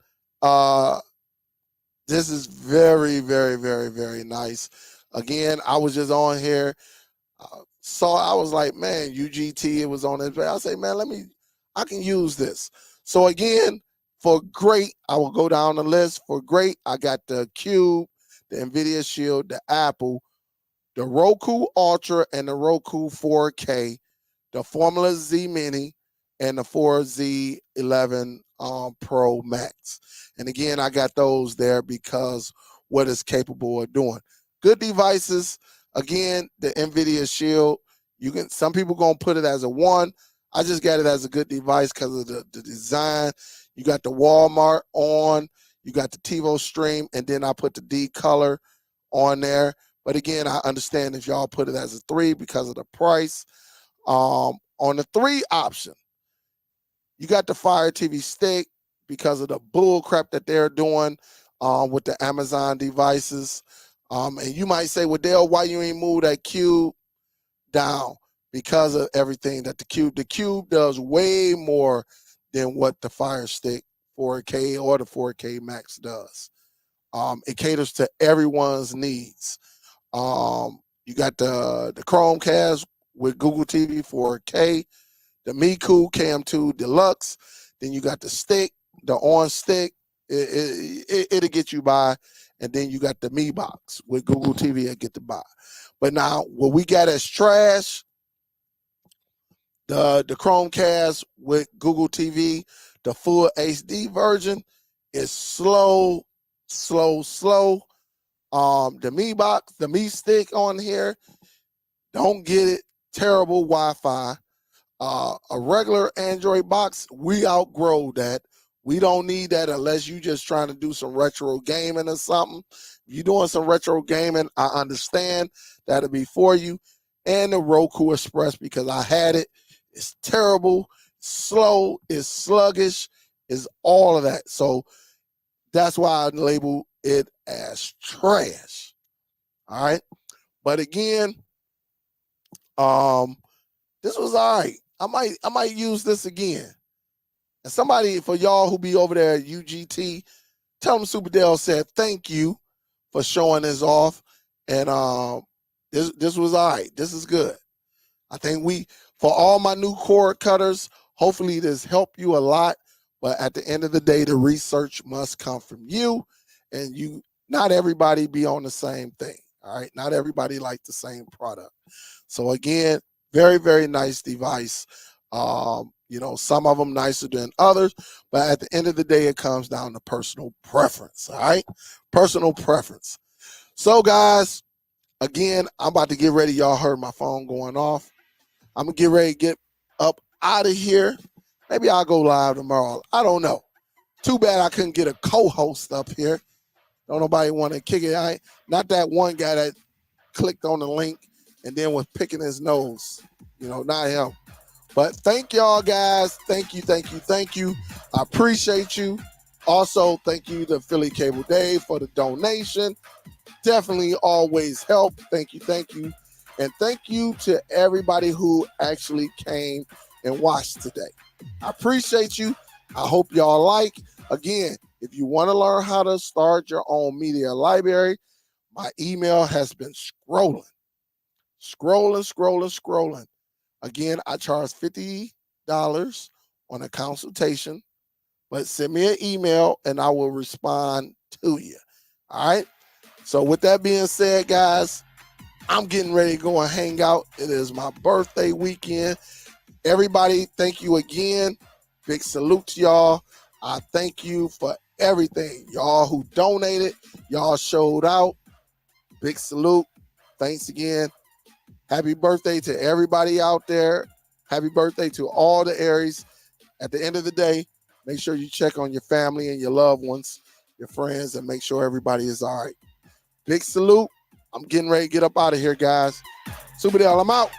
this is very, very, very, very nice. Again, I was just on here. I was like, man, UGT, it was on this. I say, man, I can use this. So again, for great, I will go down the list. For great, I got the Cube, the Nvidia Shield, the Apple, the Roku Ultra, and the Roku 4K, the Formula Z Mini, and the 4Z11 Pro Max. And again, I got those there because what it's capable of doing. Good devices. Again, the Nvidia Shield. Some people gonna put it as a 1. I just got it as a good device because of the design. You got the Walmart on, you got the Tivo stream, and then I put the D color on there. But again, I understand if y'all put it as a 3 because of the price. On the 3 option, you got the Fire TV stick because of the bull crap that they're doing with the Amazon devices. And you might say, well, Dale, why you ain't move that Cube down? Because of everything that the Cube does way more than what the Fire Stick 4K or the 4K Max does. It caters to everyone's needs. You got the Chromecast with Google TV 4K, the Mecool KM2 Deluxe. Then you got the stick, the Onn stick. It'll get you by. And then you got the Me Box with Google TV that get to buy. But now what we got as trash, the Chromecast with Google TV, the full HD version is slow. The Me Box, the Me Stick on here, don't get it. Terrible Wi-Fi. A regular Android box, we outgrow that. We don't need that unless you just trying to do some retro gaming or something. If you're doing some retro gaming, I understand that'll be for you. And the Roku Express, because I had it. It's terrible, slow, it's sluggish, is all of that. So that's why I label it as trash. All right. But again, this was all right. I might use this again. And somebody, for y'all who be over there at UGT, tell them Superdell said thank you for showing this off. And this was all right. This is good. I think for all my new cord cutters, hopefully this helped you a lot. But at the end of the day, the research must come from you. And not everybody be on the same thing. All right. Not everybody like the same product. So again, very, very nice device. Some of them nicer than others, but at the end of the day, it comes down to personal preference. All right. Personal preference. So guys, again, I'm about to get ready. Y'all heard my phone going off. I'm gonna get ready to get up out of here. Maybe I'll go live tomorrow. I don't know. Too bad I couldn't get a co-host up here. Don't nobody want to kick it. Not that one guy that clicked on the link and then was picking his nose. Not him. But thank y'all guys. Thank you. I appreciate you. Also, thank you to Philly Cable Dave for the donation. Definitely always help. Thank you. And thank you to everybody who actually came and watched today. I appreciate you. I hope y'all like. Again, if you want to learn how to start your own media library, my email has been scrolling. Again, I charge $50 on a consultation, but send me an email and I will respond to you. All right. So with that being said, guys, I'm getting ready to go and hang out. It is my birthday weekend. Everybody, thank you again. Big salute to y'all. I thank you for everything. Y'all who donated, y'all showed out. Big salute. Thanks again. Happy birthday to everybody out there. Happy birthday to all the Aries. At the end of the day, make sure you check on your family and your loved ones, your friends, and make sure everybody is all right. Big salute. I'm getting ready to get up out of here, guys. Superdell, I'm out.